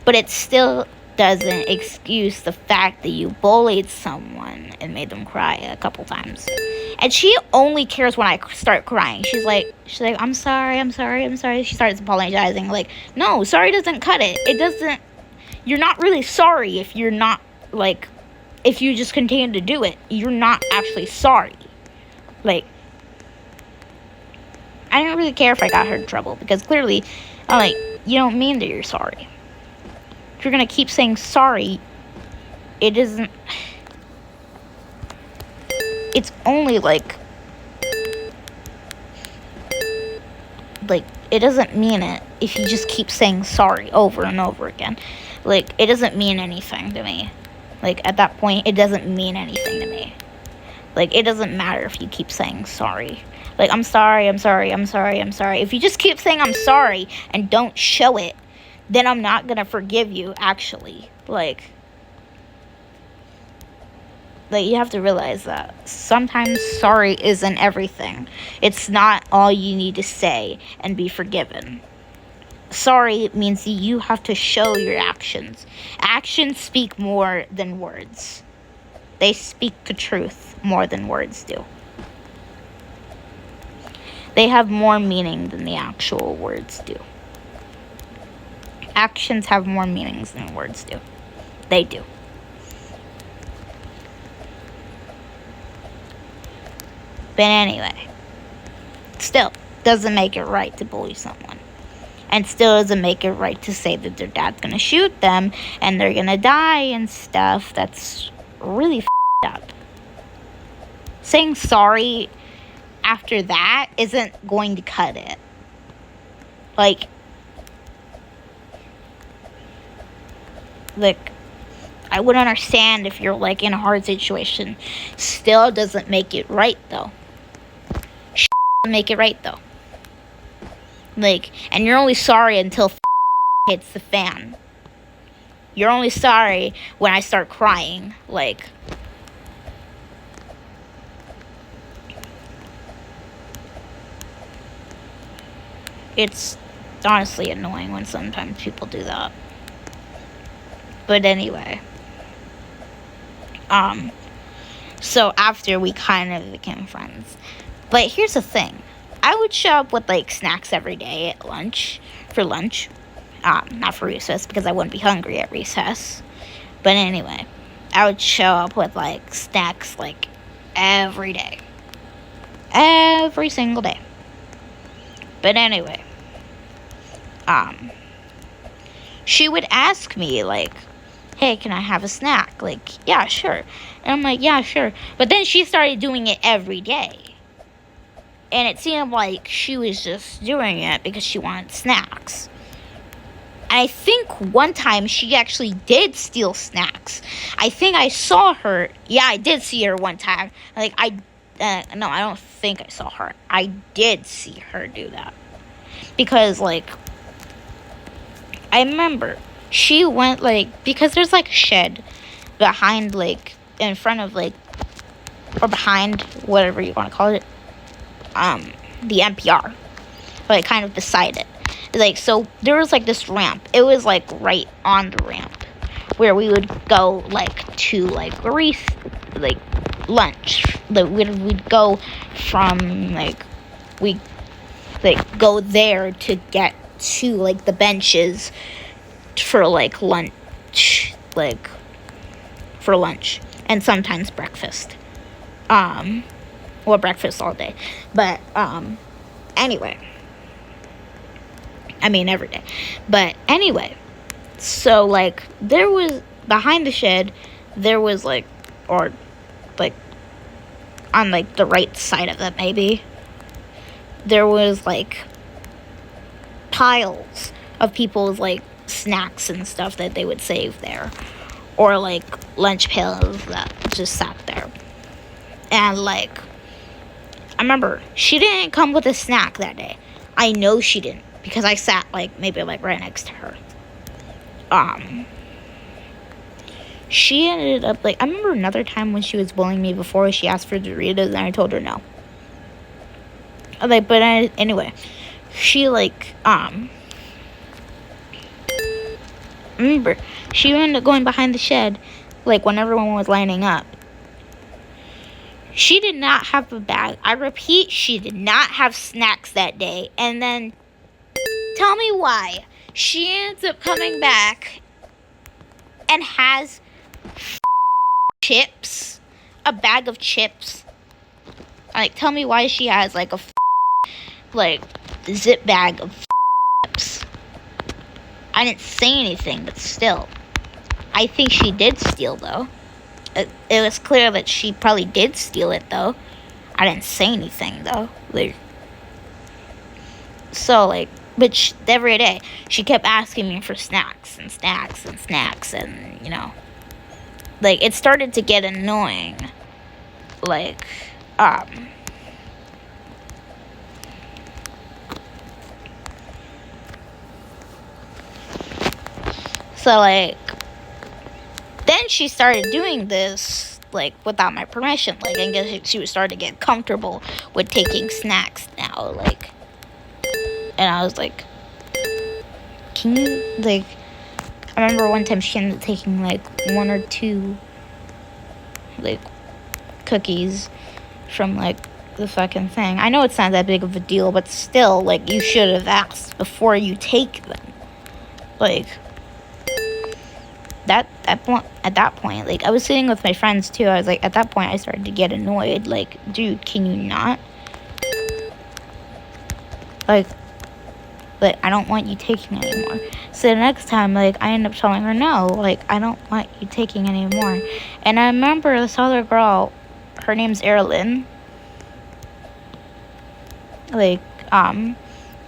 Speaker 1: But it still doesn't excuse the fact that you bullied someone and made them cry a couple times. And she only cares when I start crying. She's like, I'm sorry. She starts apologizing. Like, no, sorry doesn't cut it. It doesn't. You're not really sorry if you're not, like, if you just continue to do it. You're not actually sorry. Like, I didn't really care if I got her in trouble because clearly, like, you don't mean that you're sorry. If you're gonna keep saying sorry, it isn't. It's only like it doesn't mean it if you just keep saying sorry over and over again. Like, it doesn't mean anything to me. Like, at that point, it doesn't mean anything to me. Like, it doesn't matter if you keep saying sorry. Like, I'm sorry. If you just keep saying I'm sorry and don't show it, then I'm not gonna forgive you, actually. Like, you have to realize that sometimes sorry isn't everything. It's not all you need to say and be forgiven. Sorry means you have to show your actions. Actions speak more than words. They speak the truth more than words do. They have more meaning than the actual words do. Actions have more meanings than words do. They do. But anyway, still doesn't make it right to bully someone. And still doesn't make it right to say that their dad's gonna shoot them and they're gonna die and stuff. That's really up. Saying sorry after that isn't going to cut it. Like, I would understand if you're, like, in a hard situation. Still doesn't make it right, though. Make it right, though. Like, and you're only sorry until hits the fan. You're only sorry when I start crying. Like, it's honestly annoying when sometimes people do that. But anyway, so after we kind of became friends. But here's the thing. I would show up with, like, snacks every day at lunch, for lunch. Not for recess, because I wouldn't be hungry at recess. But anyway, I would show up with, like, snacks, like, every day. Every single day. But anyway, she would ask me, like, hey, can I have a snack? Like, yeah, sure. And I'm like, yeah, sure. But then she started doing it every day. And it seemed like she was just doing it because she wanted snacks. And I think one time she actually did steal snacks. I think I saw her. Yeah, I did see her one time. Like, no, I don't think I saw her. I did see her do that. Because, like, I remember she went, like, because there's, like, a shed behind, like, in front of, like, or behind, whatever you want to call it, the NPR, like, kind of beside it. Like, so there was, like, this ramp. It was, like, right on the ramp where we would go, like, to, like, lunch. Like, we'd go from, like, we, like, go there to get to, like, the benches for, like, lunch, like, for lunch, and sometimes breakfast, well, breakfast all day, but, anyway, I mean, every day, but anyway, so, like, there was, behind the shed, there was, like, or, like, on, like, the right side of it, maybe, there was, like, piles of people's, like, snacks and stuff that they would save there, or, like, lunch pails that just sat there. And, like, I remember she didn't come with a snack that day. I know she didn't, because I sat, like, maybe, like, right next to her. She ended up, like, I remember another time when she was bullying me before, she asked for Doritos, and I told her no. Like, but anyway, she, like, remember, she ended up going behind the shed, like, when everyone was lining up. She did not have a bag. I repeat, she did not have snacks that day. And then, tell me why. She ends up coming back and has chips. A bag of chips. Like, tell me why she has, like, a, like, zip bag of chips. I didn't say anything, but still. I think she did steal, though. It was clear that she probably did steal it, though. I didn't say anything, though. Like, so, like, but every day, she kept asking me for snacks, and snacks, and snacks, and, you know. Like, it started to get annoying. Like, so, like, then she started doing this, like, without my permission. Like, I guess she was starting to get comfortable with taking snacks now, like. And I was like, can you, like, I remember one time she ended up taking, like, 1 or 2, like, cookies from, like, the fucking thing. I know it's not that big of a deal, but still, like, you should have asked before you take them. Like, at that point, like, I was sitting with my friends, too. I was like, at that point, I started to get annoyed. Like, dude, can you not? Like, I don't want you taking anymore. So the next time, like, I end up telling her, no, like, I don't want you taking anymore. And I remember this other girl, her name's Erilyn. Like, I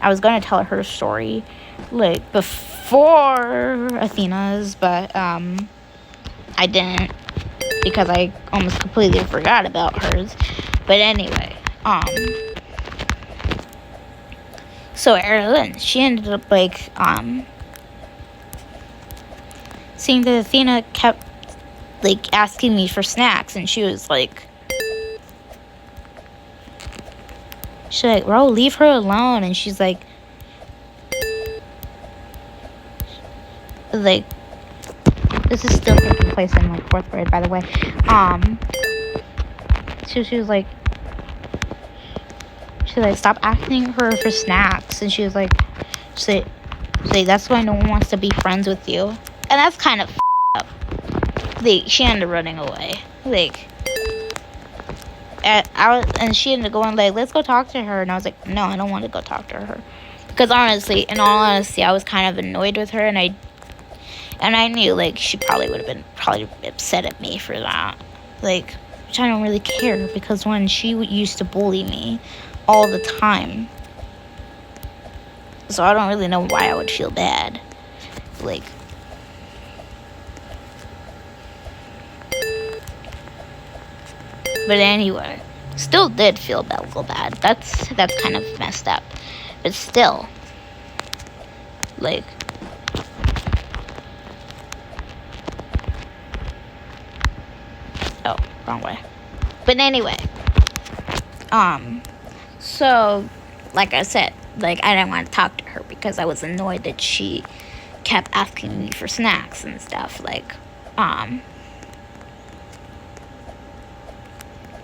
Speaker 1: was gonna tell her story, like, before Athena's, but, I didn't, because I almost completely forgot about hers. But anyway, so Erilyn, she ended up, like, seeing that Athena kept, like, asking me for snacks, and she was like, bro, leave her alone. And she's like, this is still taking place in, like, 4th grade, by the way. So she was like, stop asking her for snacks. And she was like, that's why no one wants to be friends with you. And that's kind of up. Like, she ended up running away. Like, and she ended up going, like, let's go talk to her. And I was like, no, I don't want to go talk to her. Because honestly, in all honesty, I was kind of annoyed with her. And I knew, like, she probably would have been upset at me for that. Like, which I don't really care. Because when she used to bully me all the time. So I don't really know why I would feel bad. Like, but anyway, still did feel bad. That's kind of messed up. But still, like, oh, wrong way. But anyway, so, like I said, like, I didn't want to talk to her because I was annoyed that she kept asking me for snacks and stuff. Like,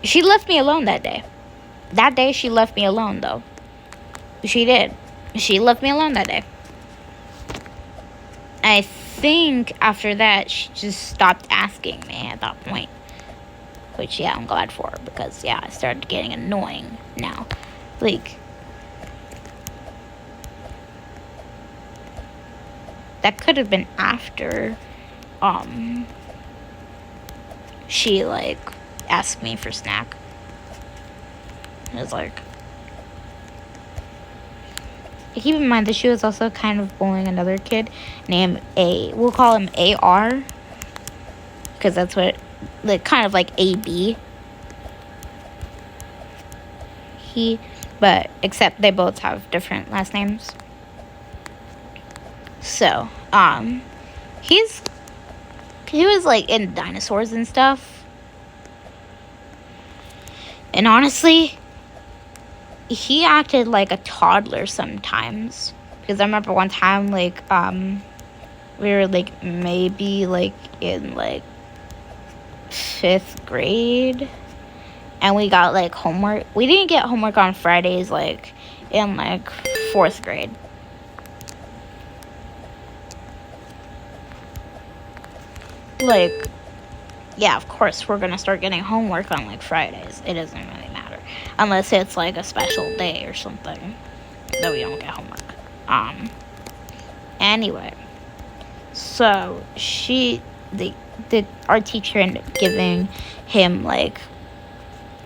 Speaker 1: she left me alone that day. That day, she left me alone, though. She did. She left me alone that day. I think after that, she just stopped asking me at that point. Which, yeah, I'm glad for, because, yeah, I started getting annoying now. Like, that could have been after, she, like, asked me for snack. It was like, keep in mind that she was also kind of bullying another kid named we'll call him AR, because that's what, like, kind of like AB. but except they both have different last names. So, he was like in dinosaurs and stuff. And honestly, he acted like a toddler sometimes. Because I remember one time, like, we were like maybe like in like 5th grade, and we got like homework. We didn't get homework on Fridays, like in like 4th grade. Like, yeah, of course we're gonna start getting homework on like Fridays. It doesn't really matter unless it's like a special day or something that we don't get homework. Anyway, so our teacher ended up giving him like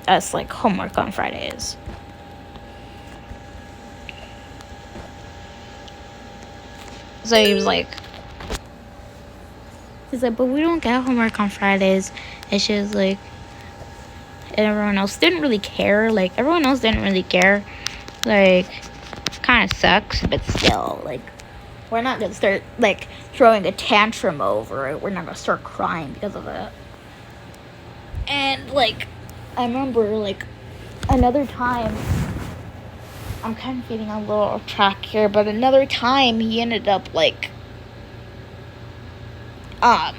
Speaker 1: us like homework on Fridays. So he's like, but we don't get homework on Fridays. And she was like, and everyone else didn't really care. Like, Like, kind of sucks, but still, like, we're not gonna start like throwing a tantrum over it. We're not gonna start crying because of it. And like, I remember like another time, I'm kind of getting a little off track here, but another time he ended up like I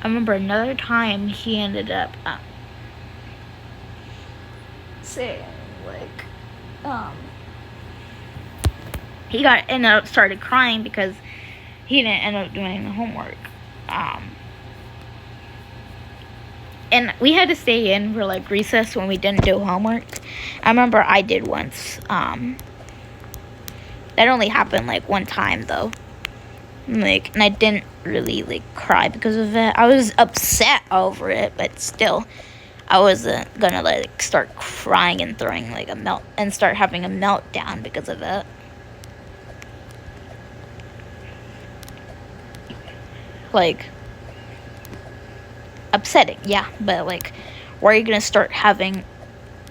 Speaker 1: remember another time he ended up saying like he ended up started crying because he didn't end up doing the homework. And we had to stay in for like recess when we didn't do homework. I remember I did once. That only happened like one time though. Like, and I didn't really like cry because of it. I was upset over it, but still, I wasn't gonna like start crying and throwing like start having a meltdown because of it. Like, upsetting, yeah, but like, why are you gonna start having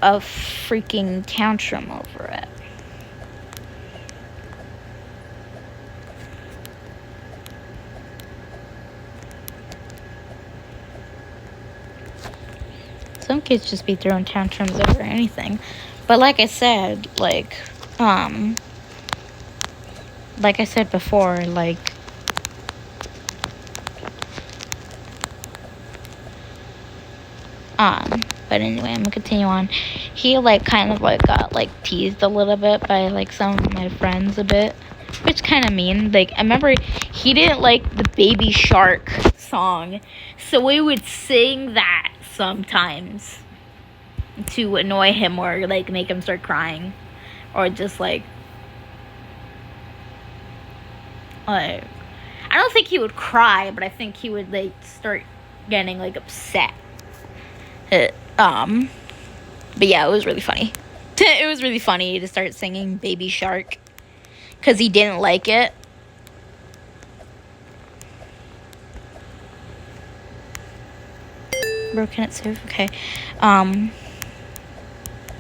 Speaker 1: a freaking tantrum over it? Some kids just be throwing tantrums over anything. But like I said, like I said before, like, but anyway, I'm gonna continue on. He like kind of like got like teased a little bit by like some of my friends a bit, which kind of mean. Like, I remember he didn't like the Baby Shark song, so we would sing that sometimes to annoy him or like make him start crying, or just like I don't think he would cry, but I think he would like start getting like upset. But yeah, it was really funny. It was really funny to start singing Baby Shark because he didn't like it. Bro, can it save? Okay. I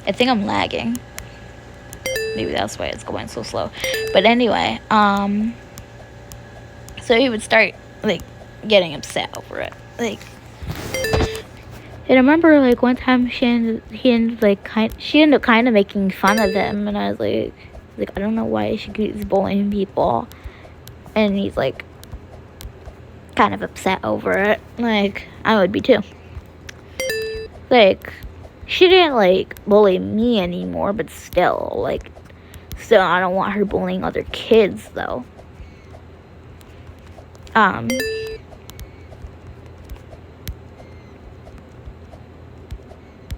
Speaker 1: think I'm lagging. Maybe that's why it's going so slow. But anyway, so he would start like getting upset over it. Like, and I remember like one time she ended up kind of making fun of him, and I was like I don't know why she keeps bullying people, and he's like kind of upset over it. Like, I would be too. Like, she didn't like bully me anymore, but still I don't want her bullying other kids though.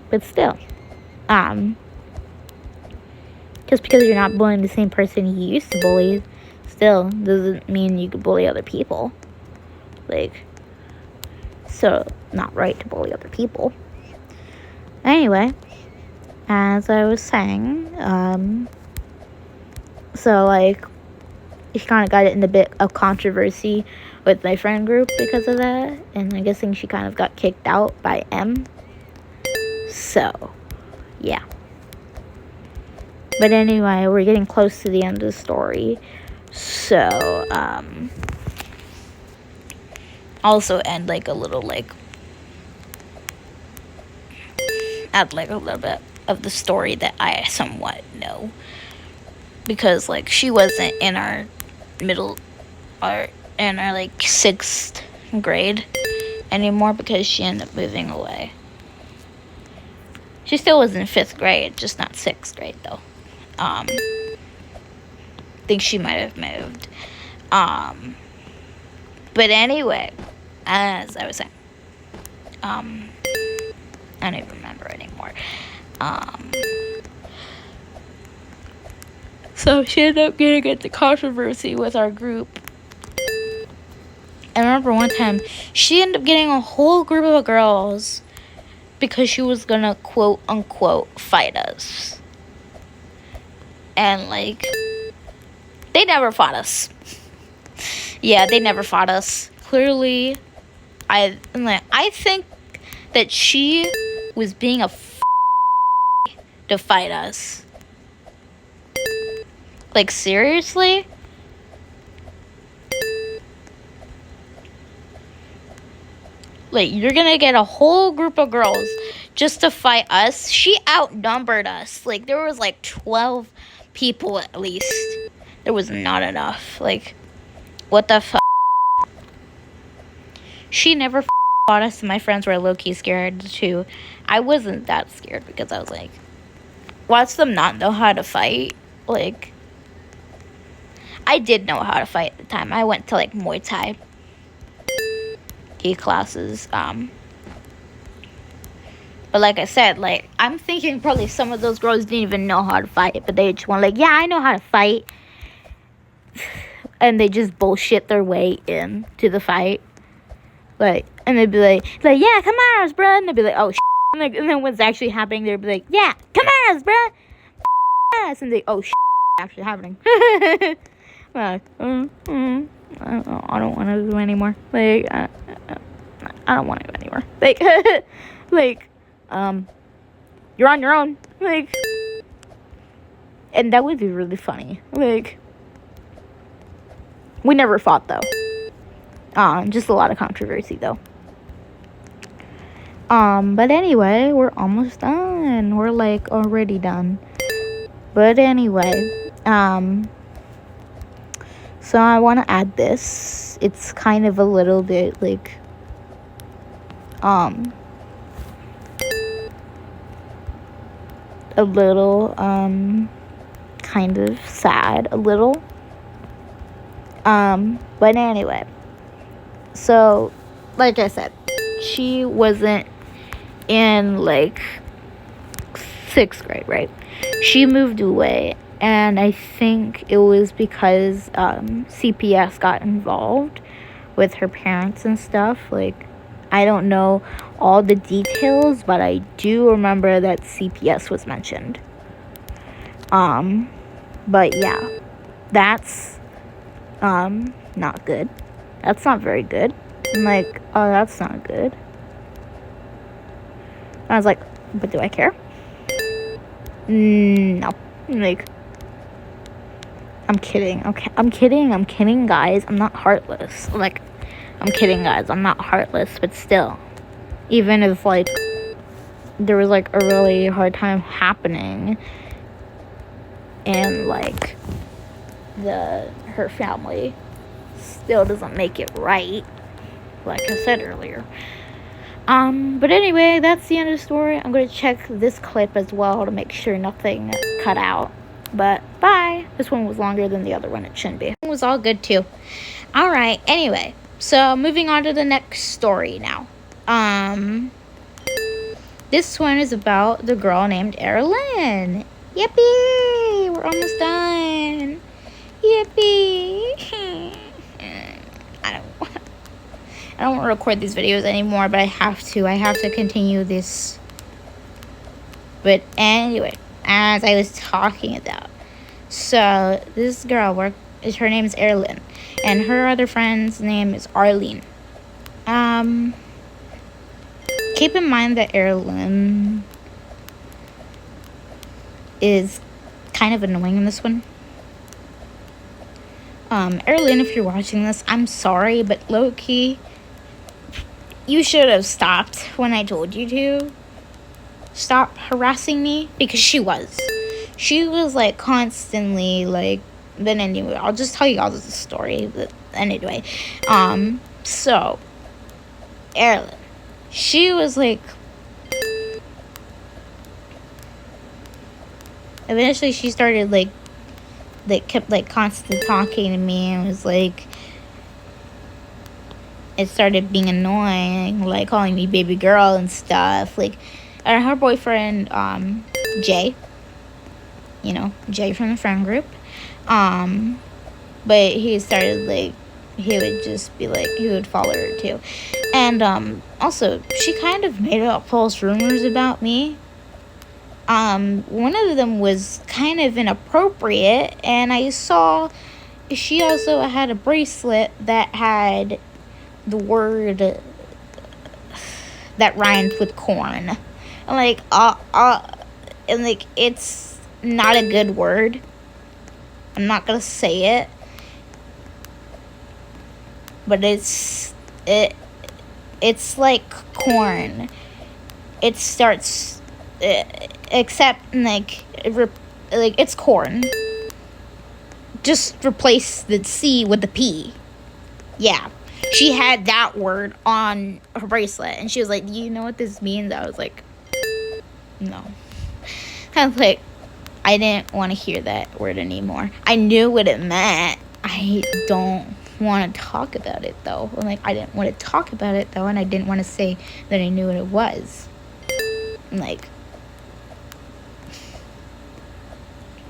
Speaker 1: But still, just because you're not bullying the same person you used to bully, still doesn't mean you could bully other people. Like, so not right to bully other people. Anyway, as I was saying, so like, he kind of got in a bit of controversy with my friend group because of that, and I'm guessing she kind of got kicked out by M. So, yeah. But anyway, we're getting close to the end of the story. So, also end like a little like add like a little bit of the story that I somewhat know, because like she wasn't in our middle or in our like 6th grade anymore because she ended up moving away. She still was in 5th grade, just not 6th grade though. I think she might have moved. But anyway, as I was saying, I don't even remember anymore. So she ended up getting into controversy with our group. I remember one time she ended up getting a whole group of girls because she was gonna quote unquote fight us. And like, they never fought us. Yeah, they never fought us. Clearly, I think that she was being a to fight us. Like, seriously? Like, you're gonna get a whole group of girls just to fight us? She outnumbered us. Like, there was like 12 people at least. There was not enough. Like, what the fuck? She never fought us, and my friends were low-key scared too. I wasn't that scared because I was like, watch them not know how to fight. Like, I did know how to fight at the time. I went to like Muay Thai classes. But like I said, like, I'm thinking probably some of those girls didn't even know how to fight, but they just went like, yeah, I know how to fight. And they just bullshit their way in to the fight. Like, and they'd be like, yeah, come on us, bruh. And they'd be like, oh, shit. And then what's actually happening, they'd be like, yeah, come on us, bruh. And they, oh, shit, actually happening. Like, I don't want to do anymore. Like, I don't want to do anymore. Like, like, you're on your own. Like, and that would be really funny. Like, we never fought though. Just a lot of controversy though. But anyway, we're almost done. We're like already done. But anyway, so I want to add this. It's kind of a little bit like, a little, kind of sad, a little. But anyway, so, like I said, she wasn't in, like, 6th grade, right? She moved away, and I think it was because, CPS got involved with her parents and stuff. Like, I don't know all the details, but I do remember that CPS was mentioned. But yeah, that's, not good. That's not very good. I'm like, oh, that's not good. I was like, but do I care? No. Like, I'm kidding. Okay, I'm kidding, guys. I'm not heartless. Like, I'm kidding, guys. I'm not heartless, but still, even if, like, there was, like, a really hard time happening and, like, her family still doesn't make it right, like I said earlier. But anyway, that's the end of the story. I'm going to check this clip as well to make sure nothing cut out. But bye. This one was longer than the other one. It shouldn't be. It was all good too. Alright, anyway. So, moving on to the next story now. This one is about the girl named Erilyn. Yippee! We're almost done. Yippee! I don't want to record these videos anymore, but I have to continue this. But anyway, as I was talking about, so this girl her name is Erilyn, and her other friend's name is Arlene. Keep in mind that Erilyn is kind of annoying in this one. Erlyn, if you're watching this, I'm sorry, but low-key, you should have stopped when I told you to. Stop harassing me, because she was. She was, like, constantly, like, but anyway, I'll just tell you all the story, but anyway. So, Erlyn, she was, like, eventually she started, like, kept, like, constantly talking to me, and was, like, it started being annoying, like, calling me baby girl and stuff, like, and her boyfriend, Jay, you know, Jay from the friend group, but he started, like, he would just be, like, he would follow her, too, and, also, she kind of made up false rumors about me. One of them was kind of inappropriate, and I saw she also had a bracelet that had the word that rhymed with corn. And like, and like, it's not a good word. I'm not gonna say it, but it's like corn. It starts, except like it's corn. Just replace the C with the P. Yeah. She had that word on her bracelet, and she was like, "Do you know what this means?" I was like, "No." I was like, I didn't want to hear that word anymore. I knew what it meant. I don't want to talk about it, though. Like, I didn't want to talk about it, though, and I didn't want to say that I knew what it was. Like,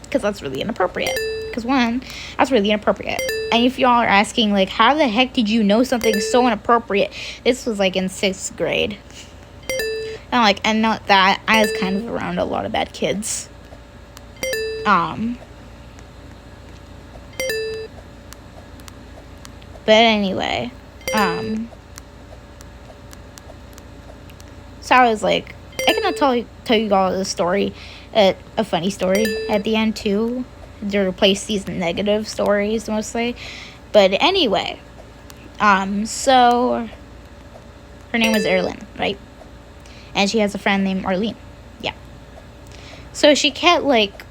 Speaker 1: because that's really inappropriate. Because, one, that's really inappropriate. And if y'all are asking, like, how the heck did you know something so inappropriate? This was, like, in 6th grade. And, like, and not that, I was kind of around a lot of bad kids. But anyway, so I was like, I cannot tell you all the story, a funny story at the end, too, to replace these negative stories, mostly. But anyway, so, her name was Erlyn, right? And she has a friend named Arlene. Yeah. So she kept, like,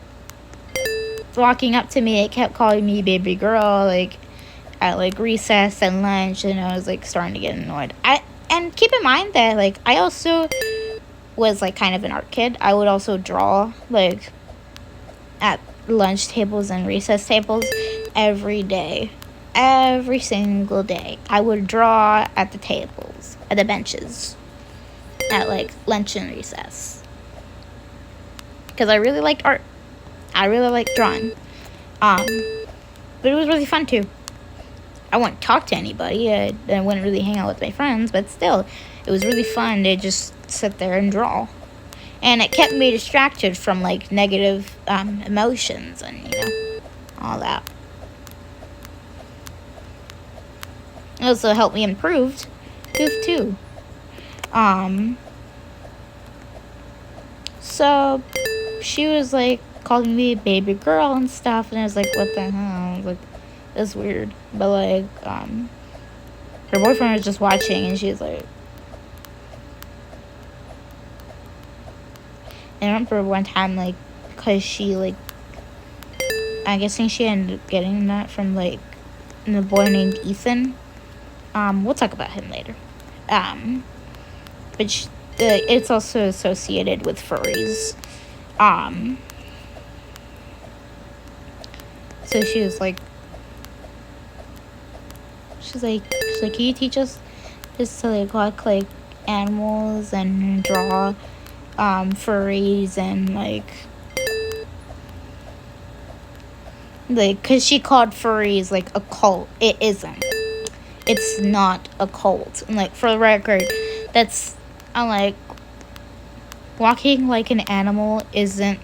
Speaker 1: walking up to me. It kept calling me baby girl, like, at, like, recess and lunch. And I was, like, starting to get annoyed. And keep in mind that, like, I also was, like, kind of an art kid. I would also draw, like, at lunch tables and recess tables every day. Every single day. I would draw at the tables, at the benches, at, like, lunch and recess. Because I really liked art. I really liked drawing. But it was really fun, too. I wouldn't talk to anybody. I wouldn't really hang out with my friends. But still, it was really fun to just sit there and draw. And it kept me distracted from, like, negative emotions and, you know, all that. It also helped me improve, too. So, she was, like, calling me a baby girl and stuff, and I was like, what the hell? I was like, that's weird. But, like, her boyfriend was just watching, and she was like, and I remember one time, like, because she, like, I'm guessing she ended up getting that from, like, a boy named Ethan. We'll talk about him later. But it's also associated with furries. So she was like, she's like, can you teach us just to, like, walk, like, animals and draw, furries and, like, cause she called furries, like, a cult. It isn't. It's not a cult. And, like, for the record, that's, I'm like, walking like an animal isn't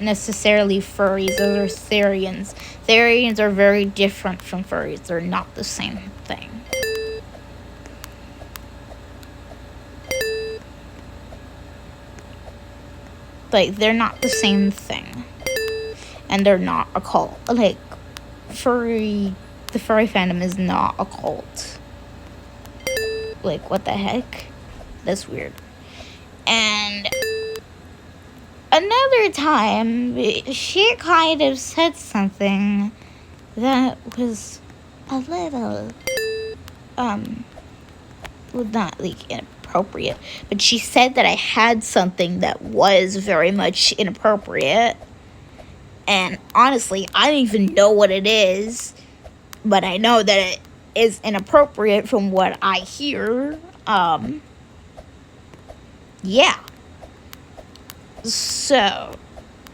Speaker 1: necessarily furries. Those are Therians. Therians are very different from furries. They're not the same thing. Like, they're not the same thing. and they're not a cult. Like, the furry fandom is not a cult. Like, what the heck? That's weird. And another time, she kind of said something that was a little, not like inappropriate, but she said that I had something that was very much inappropriate. And honestly, I don't even know what it is, but I know that it is inappropriate from what I hear. Yeah. So,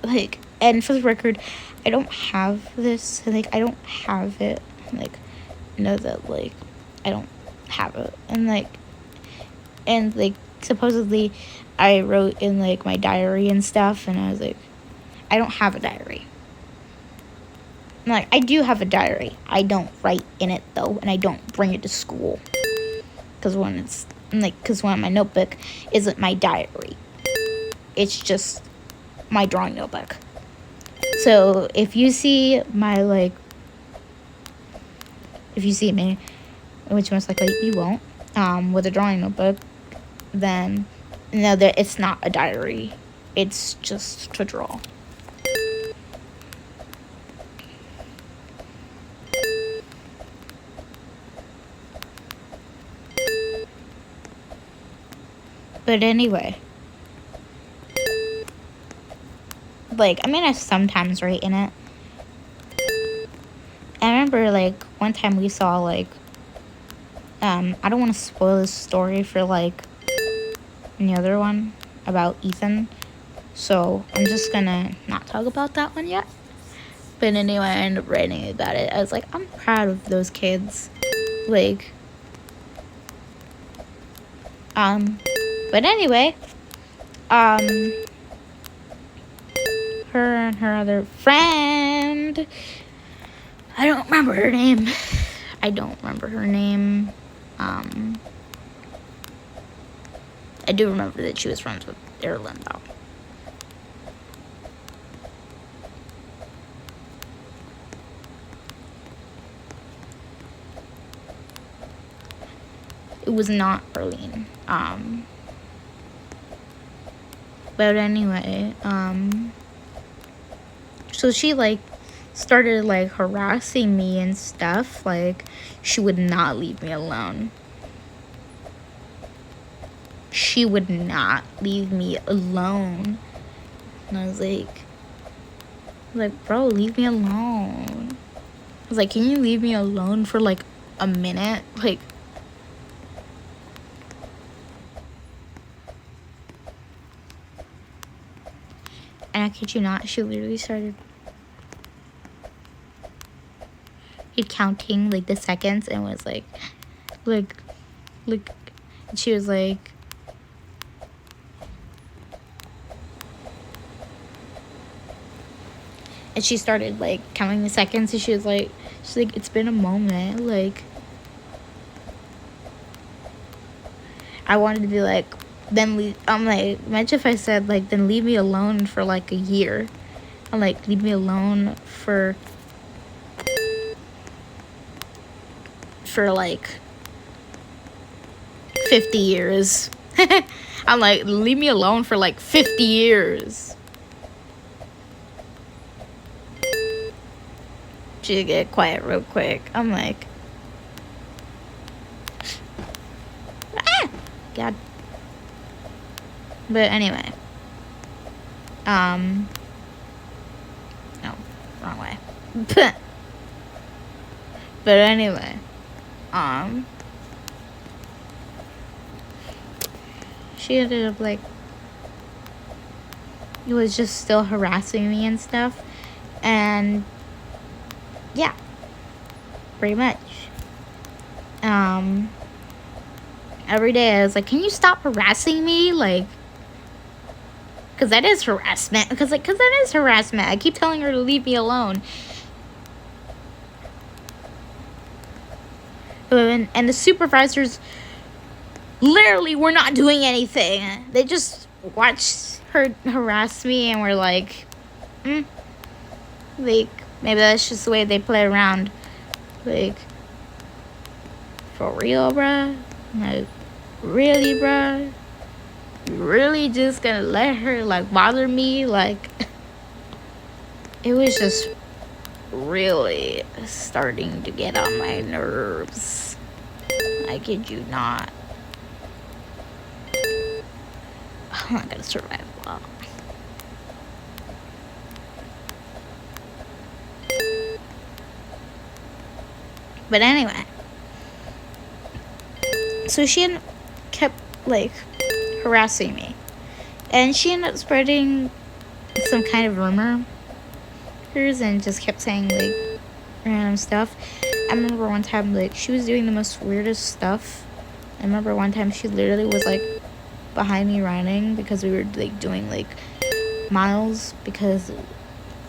Speaker 1: like, and for the record, I don't have this. Like, I don't have it. Like, know that, like, I don't have it. And, like, supposedly I wrote in, like, my diary and stuff, and I was like, I don't have a diary. Like, I do have a diary. I don't write in it, though, and I don't bring it to school. Because one of my notebook isn't my diary. It's just my drawing notebook. So, if you see me, which most likely you won't, with a drawing notebook, then know that it's not a diary. It's just to draw. But anyway, like, I sometimes write in it. I remember, like, one time we saw, like, I don't want to spoil this story for, like, the other one about Ethan, so I'm just gonna not talk about that one yet. But anyway, I ended up writing about it. I was like, I'm proud of those kids. Like, but anyway, her and her other friend, I don't remember her name. I do remember that she was friends with Ireland, though. It was not Arlene. But anyway, so she, like, started, like, harassing me and stuff. Like, she would not leave me alone. She would not leave me alone. And I was like, bro, leave me alone. I was like, can you leave me alone for, like, a minute? Like, and I kid you not, she literally started counting, like, the seconds, and was like, and she was like, and she started, like, counting the seconds, and she's like, it's been a moment, like, I wanted to be like, I'm like, imagine if I said, like, then leave me alone for, like, a year. I'm like, leave me alone for like 50 years. I'm like, leave me alone for like 50 years. She get quiet real quick. I'm like, God. But anyway, no, wrong way. But anyway, she ended up, like, he was just still harassing me and stuff, and yeah, pretty much. Every day I was like, can you stop harassing me? Like, because that is harassment. Because that is harassment. I keep telling her to leave me alone. And the supervisors literally were not doing anything. They just watched her harass me and were like, Like, maybe that's just the way they play around. Like, for real, bruh? Like, really, bruh? You really just gonna let her, like, bother me? Like, it was just really starting to get on my nerves. I kid you not. I'm not gonna survive well. But anyway, so she kept like harassing me, and she ended up spreading some kind of rumor and just kept saying like random stuff. I remember one time like she was doing the most weirdest stuff. I remember one time she literally was like behind me running because we were like doing like miles, because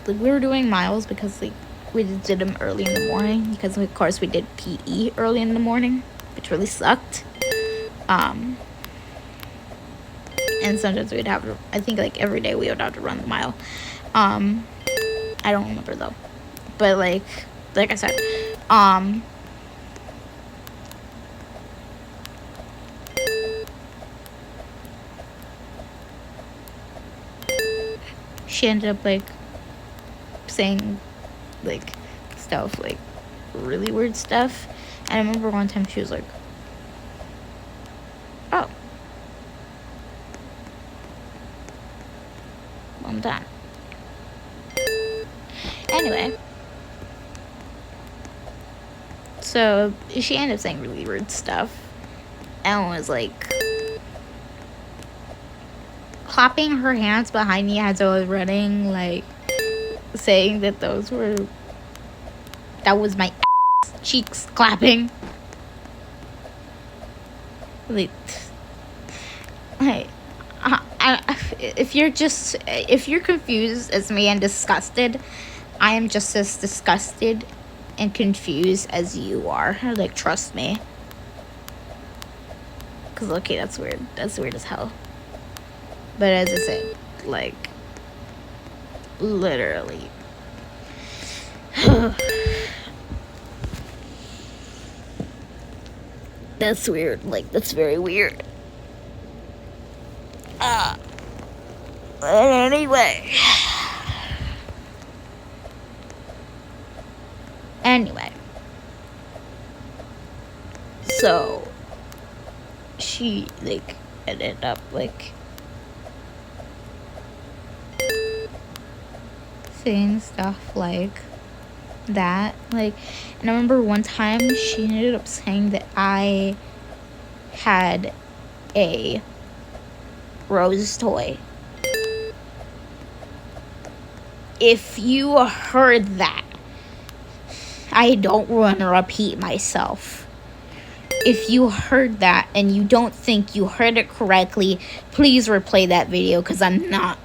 Speaker 1: like we were doing miles because like we just did them early in the morning, because of course we did PE early in the morning, which really sucked. And sometimes we'd have to, I think like every day we would have to run the mile. I don't remember though, but like I said, she ended up like saying like stuff, like really weird stuff. And I remember one time she was like, oh, I'm done. Anyway, so she ended up saying really weird stuff and was like clapping her hands behind me as I was running, like saying that that was my cheeks clapping. Like if you're confused as me and disgusted, I am just as disgusted and confused as you are. Like, trust me. Because, okay, that's weird. That's weird as hell. But as I said, like, literally. That's weird. Like, that's very weird. But anyway. So she like ended up like saying stuff like that, like, and I remember one time she ended up saying that I had a Rose toy. If you heard that, I don't want to repeat myself. If you heard that and you don't think you heard it correctly, please replay that video, because I'm not.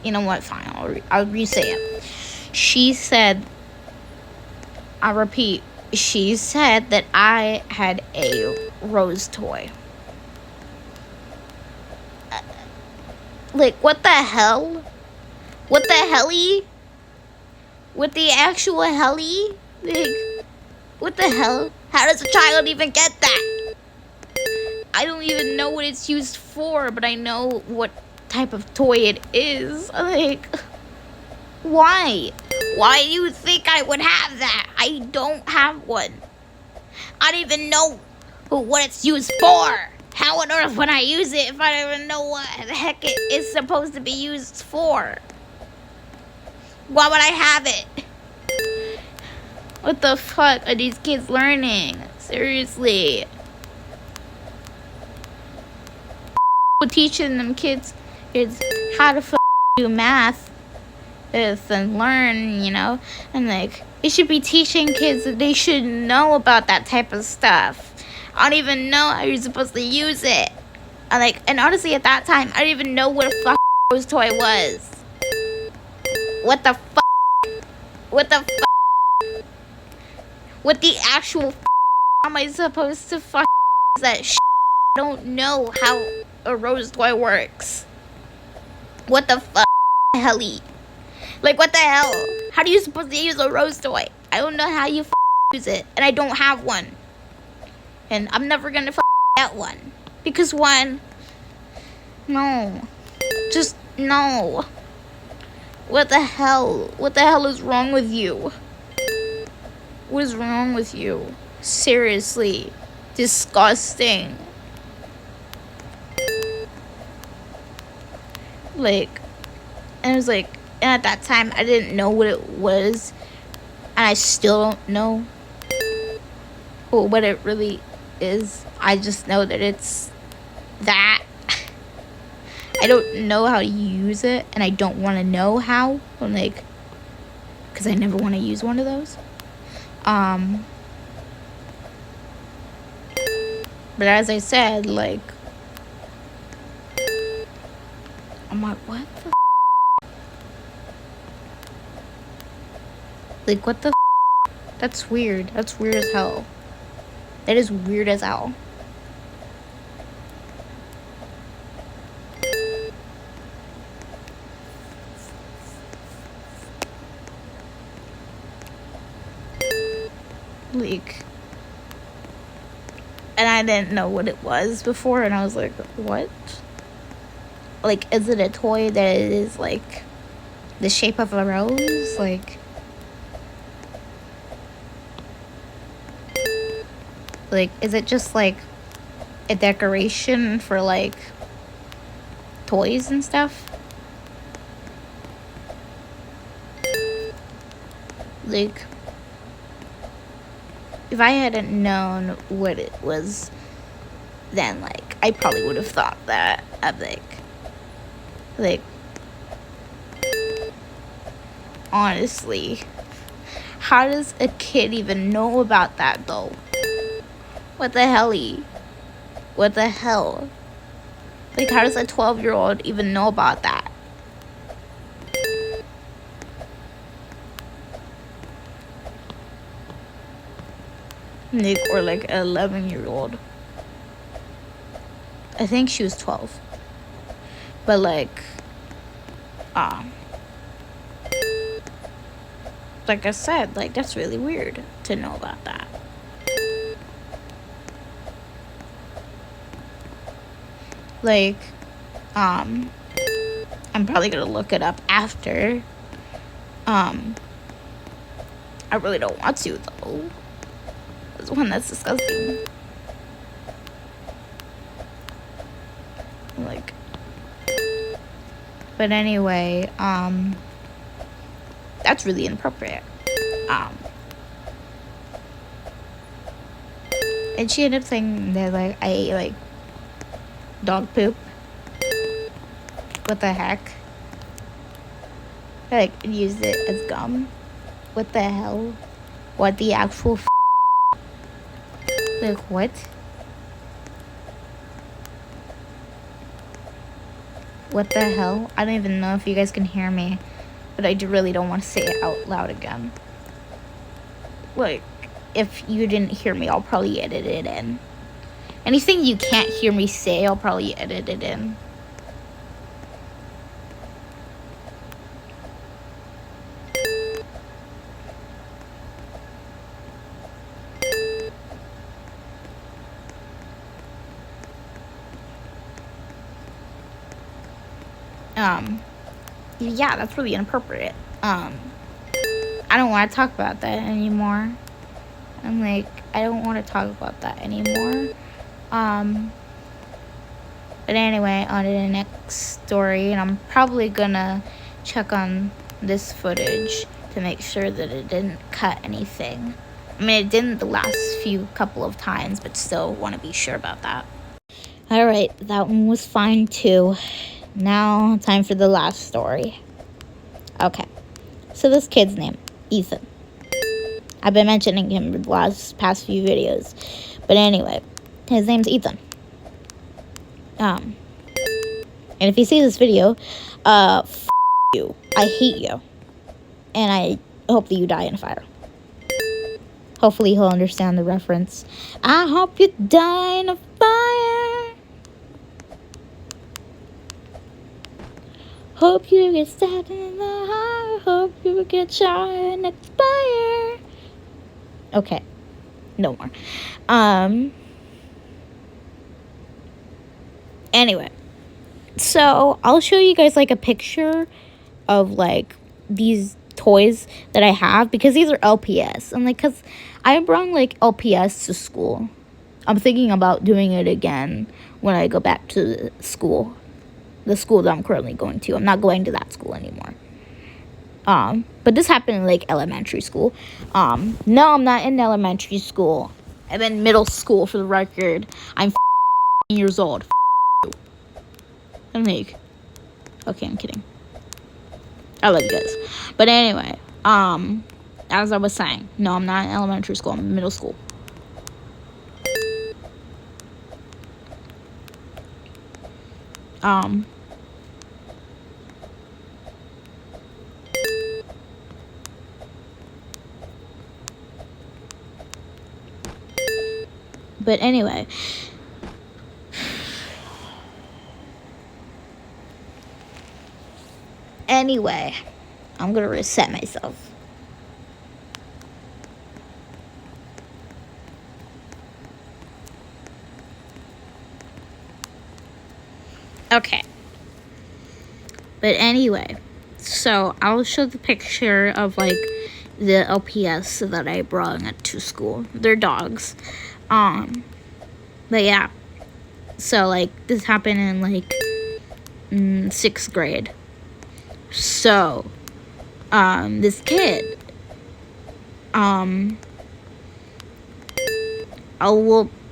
Speaker 1: You know what? Fine, I'll re-say it. She said, I repeat, she said that I had a Rose toy. Like, what the hell? What the helly? What the actual helly? Like, what the hell? How does a child even get that? I don't even know what it's used for, but I know what type of toy it is. Like, why? Why do you think I would have that? I don't have one. I don't even know what it's used for. How on earth would I use it if I don't even know what the heck it is supposed to be used for? Why would I have it? What the fuck are these kids learning? Seriously. We're teaching them kids how to do math and learn, you know? And like, it should be teaching kids that they should know about that type of stuff. I don't even know how you're supposed to use it. And honestly, at that time, I didn't even know what a Rose toy was. What the fuck? What the fuck? What the actual am I supposed to use that shit? I don't know how a Rose toy works. What the fuck, helly? Like, what the hell? How are you supposed to use a rose toy? I don't know how you use it. And I don't have one. And I'm never gonna get one. Because one... No. Just no. What the hell? What the hell is wrong with you? What is wrong with you? Seriously. Disgusting. Like, and it was like, and at that time I didn't know what it was, and I still don't know what it really is. I just know that it's that. I don't know how to use it, and I don't want to know how. I'm like, because I never want to use one of those. But as I said, like, I'm like, what the like, what the That's weird. That's weird as hell. That is weird as hell. Like, and I didn't know what it was before, and I was like, what? Like, is it a toy that is, like, the shape of a rose? Like, is it just, like, a decoration for, like, toys and stuff? Like, if I hadn't known what it was, then, like, I probably would have thought that. I'm like, honestly, how does a kid even know about that, though? What the helly? What the hell? Like, how does a 12-year-old even know about that? Like, or like an 11-year-old. I think she was 12. But like I said, like, that's really weird to know about that. Like, I'm probably gonna look it up after. I really don't want to, though. There's one that's disgusting. Like, but anyway, that's really inappropriate. And she ended up saying that, like, I ate, like, dog poop. What the heck? I, like, used it as gum. What the hell? What the actual like, what? What the hell? I don't even know if you guys can hear me, but I really don't want to say it out loud again. Like, if you didn't hear me, I'll probably edit it in. Anything you can't hear me say, I'll probably edit it in. Yeah, that's really inappropriate. I don't want to talk about that anymore. I'm like, I don't want to talk about that anymore. But anyway, on to the next story, and I'm probably gonna check on this footage to make sure that it didn't cut anything. I mean, it didn't the last couple of times, but still want to be sure about that. Alright, that one was fine too. Now, time for the last story. Okay, so this kid's name, Ethan. I've been mentioning him the past few videos. But anyway, his name's Ethan. And if he sees this video, f*** you. I hate you. And I hope that you die in a fire. Hopefully he'll understand the reference. I hope you die in a fire. Hope you get stabbed in the heart. Hope you get shot and expire. Okay, no more. Anyway, so I'll show you guys like a picture of like these toys that I have, because these are LPS, and like, cause I brought like LPS to school. I'm thinking about doing it again when I go back to school, the school that I'm currently going to. I'm not going to that school anymore. But this happened in like elementary school. No, I'm not in elementary school. I'm in middle school, for the record. I'm years old. I'm like, okay, I'm kidding. I love you guys. But anyway, as I was saying, no, I'm not in elementary school. I'm in middle school. But anyway, I'm gonna reset myself. Okay. But anyway, so I'll show the picture of like the LPS that I brought to school. They're dogs. But yeah. So like this happened in like 6th grade. So this kid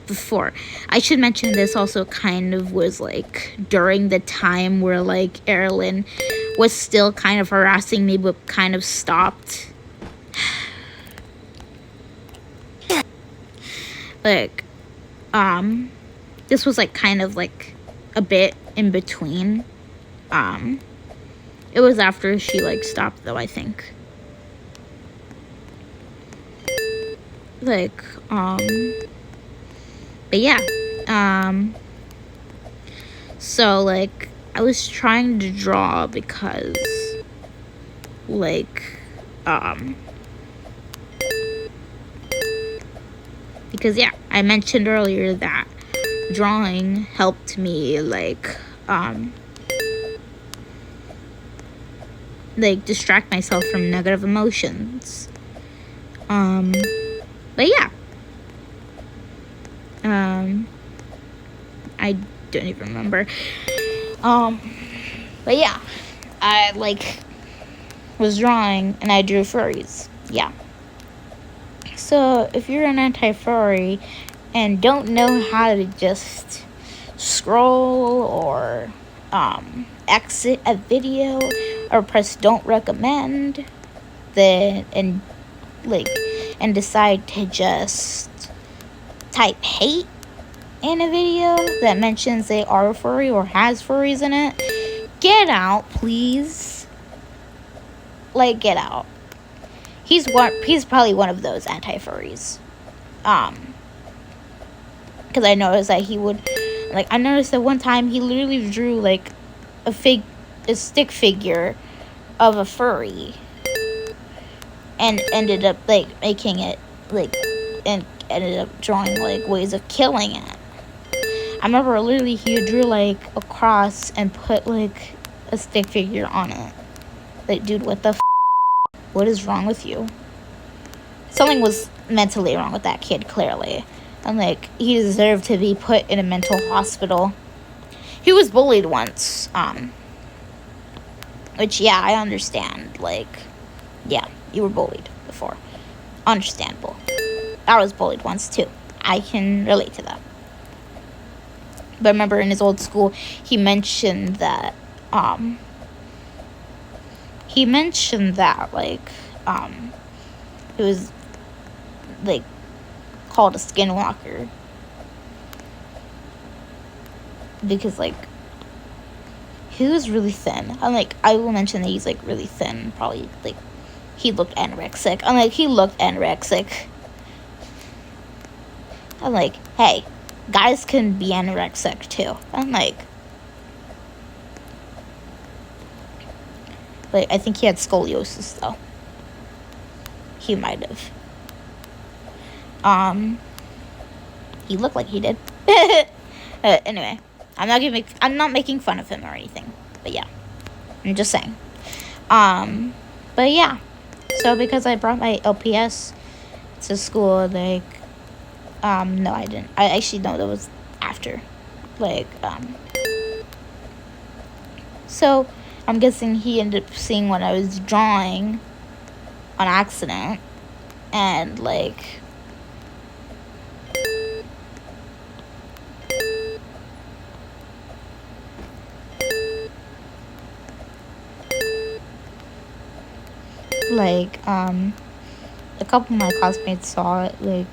Speaker 1: before I should mention, this also kind of was like during the time where like Erilyn was still kind of harassing me, but kind of stopped. Like this was like kind of like a bit in between. It was after she like stopped though, I think. Like but yeah, so like I was trying to draw because like yeah, I mentioned earlier that drawing helped me like distract myself from negative emotions. But yeah, I don't even remember. But yeah, I like was drawing and I drew furries. Yeah. So if you're an anti-furry and don't know how to just scroll or exit a video or press don't recommend, then and decide to just type hate in a video that mentions they are furry or has furries in it, get out, please. Like, get out. He's probably one of those anti-furries. Because I noticed that he would, like, I noticed that one time he literally drew like a stick figure of a furry and ended up like making it like, and ended up drawing like ways of killing it. I remember literally he drew like a cross and put like a stick figure on it. Like, dude, what the what is wrong with you? Something was mentally wrong with that kid, clearly. And like, he deserved to be put in a mental hospital. He was bullied once, which, yeah, I understand. Like, yeah, you were bullied before. Understandable. I was bullied once too. I can relate to that. But remember, in his old school, he mentioned that like it was like called a skinwalker because like he was really thin. I'm like, I will mention that he's like really thin. Probably like he looked anorexic. I'm like, he looked anorexic. I'm like, hey, guys can be anorexic too. I'm like, Like, I think he had scoliosis, though. He might have. He looked like he did. Anyway, I'm not making fun of him or anything. But yeah, I'm just saying. But yeah. So because I brought my LPS to school, like, no, I didn't. I actually, no, that was after. Like, so I'm guessing he ended up seeing what I was drawing on accident, and like, a couple of my classmates saw it, like,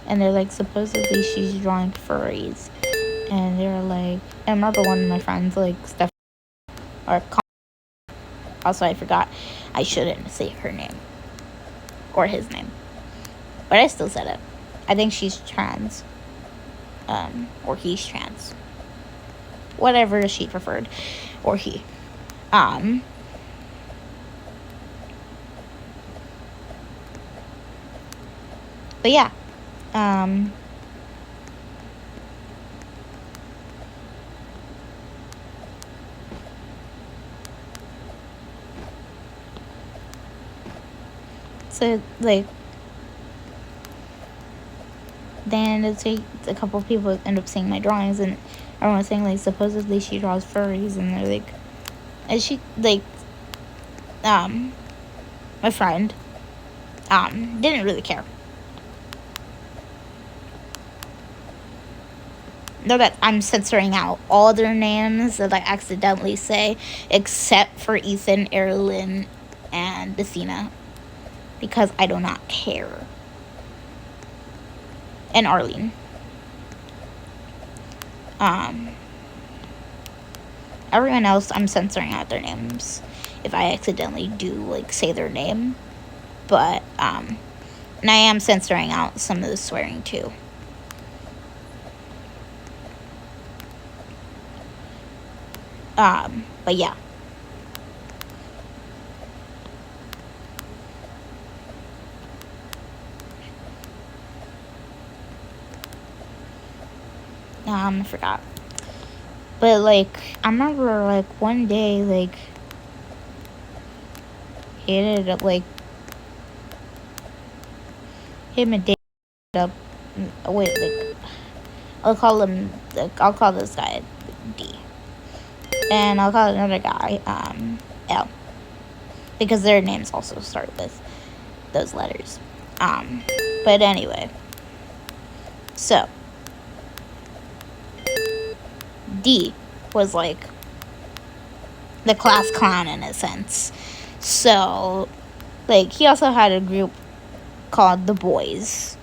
Speaker 1: and they're like, supposedly she's drawing furries, and they're like, I remember one of my friends, like, Steph, or also I forgot, I shouldn't say her name, or his name, but I still said it. I think she's trans, or he's trans, whatever she preferred, or he, but yeah, so, like, then it's a couple of people end up seeing my drawings, and everyone was saying, like, supposedly she draws furries, and they're like, and she, like, my friend, didn't really care. Know that I'm censoring out all their names that I accidentally say, except for Ethan, Erilyn, and Athena, because I do not care. And Arlene. Everyone else, I'm censoring out their names if I accidentally do, like, say their name. But, and I am censoring out some of the swearing, too. But yeah. I forgot. But, like, I remember, like, one day, like, he ended up, like, him and Dave ended up, wait, like, I'll call this guy D. And I'll call another guy, L. Because their names also start with those letters. But anyway. So, D was, like, the class clown in a sense. So, like, he also had a group called The Boys.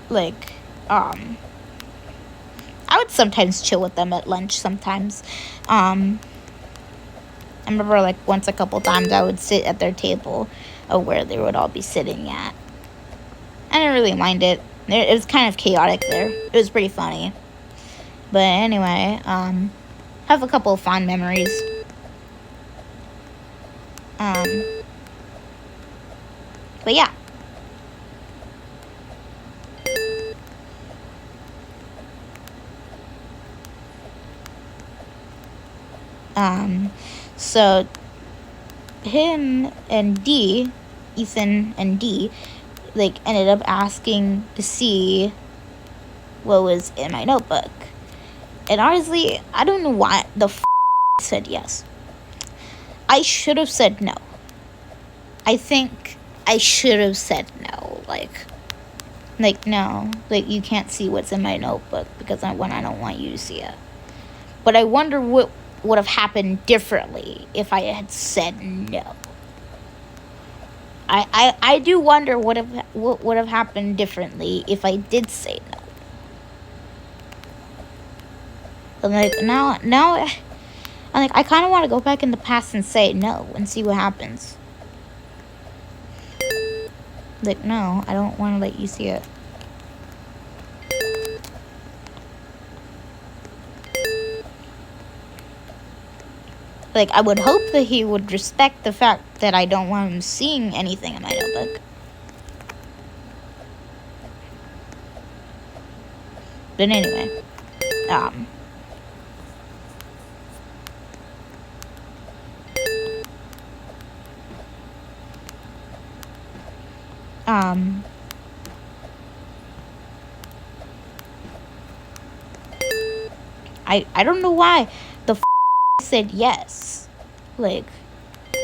Speaker 1: Like, I would sometimes chill with them at lunch sometimes. I remember, like, once a couple times I would sit at their table of where they would all be sitting at. I didn't really mind it. It was kind of chaotic there. It was pretty funny. But anyway, have a couple of fond memories. But yeah. So him and D, Ethan and D, like, ended up asking to see what was in my notebook. And honestly, I don't know why the I said yes. I should have said no. I think I should have said no. Like, no. Like, you can't see what's in my notebook because I don't want you to see it. But I wonder what would have happened differently if I had said no. I do wonder what would have happened differently if I did say no. And, like, now I'm like, I kind of want to go back in the past and say no and see what happens. Like, no, I don't want to let you see it. Like, I would hope that he would respect the fact that I don't want him seeing anything in my notebook. But anyway, I don't know why the said yes. Like,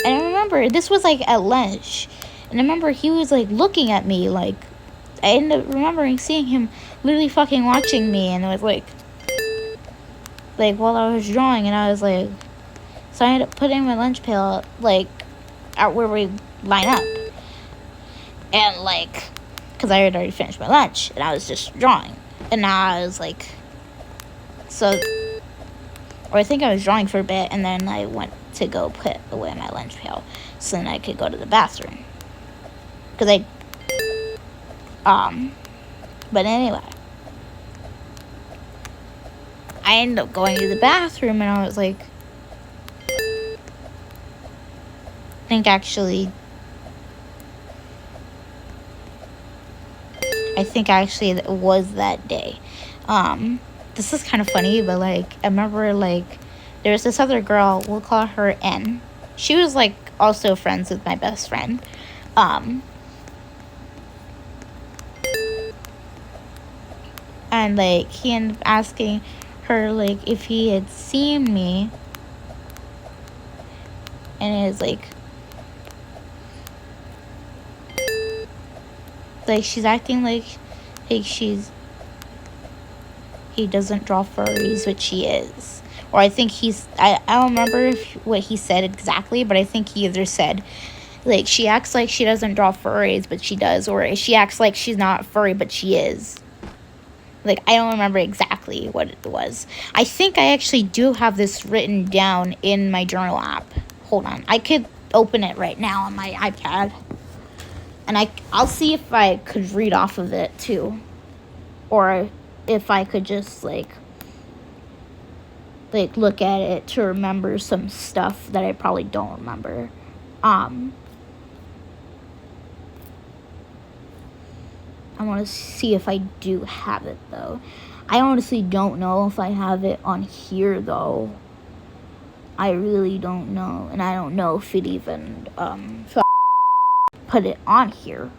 Speaker 1: and I remember this was like at lunch, and I remember he was like looking at me. Like, I ended up remembering seeing him literally fucking watching me, and it was like while I was drawing, and I was like, so I ended up putting my lunch pail like out where we line up, and like, because I had already finished my lunch, and I was just drawing, and now I was like, so. Or I think I was drawing for a bit, and then I went to go put away my lunch pail so then I could go to the bathroom. Because but anyway. I ended up going to the bathroom, and I was like, I think actually it was that day. This is kind of funny, but like I remember like there was this other girl, we'll call her N. She was like also friends with my best friend. And like he ended up asking her like if he had seen me, and it was like she's acting like he doesn't draw furries, which he is. Or I think I don't remember what he said exactly, but I think he either said, like, she acts like she doesn't draw furries, but she does. Or she acts like she's not furry, but she is. Like, I don't remember exactly what it was. I think I actually do have this written down in my journal app. Hold on. I could open it right now on my iPad. And I'll see if I could read off of it, too. Or if I could just like look at it to remember some stuff that I probably don't remember. I want to see if I do have it though. I honestly don't know if I have it on here though. I really don't know, and I don't know if it even put it on here.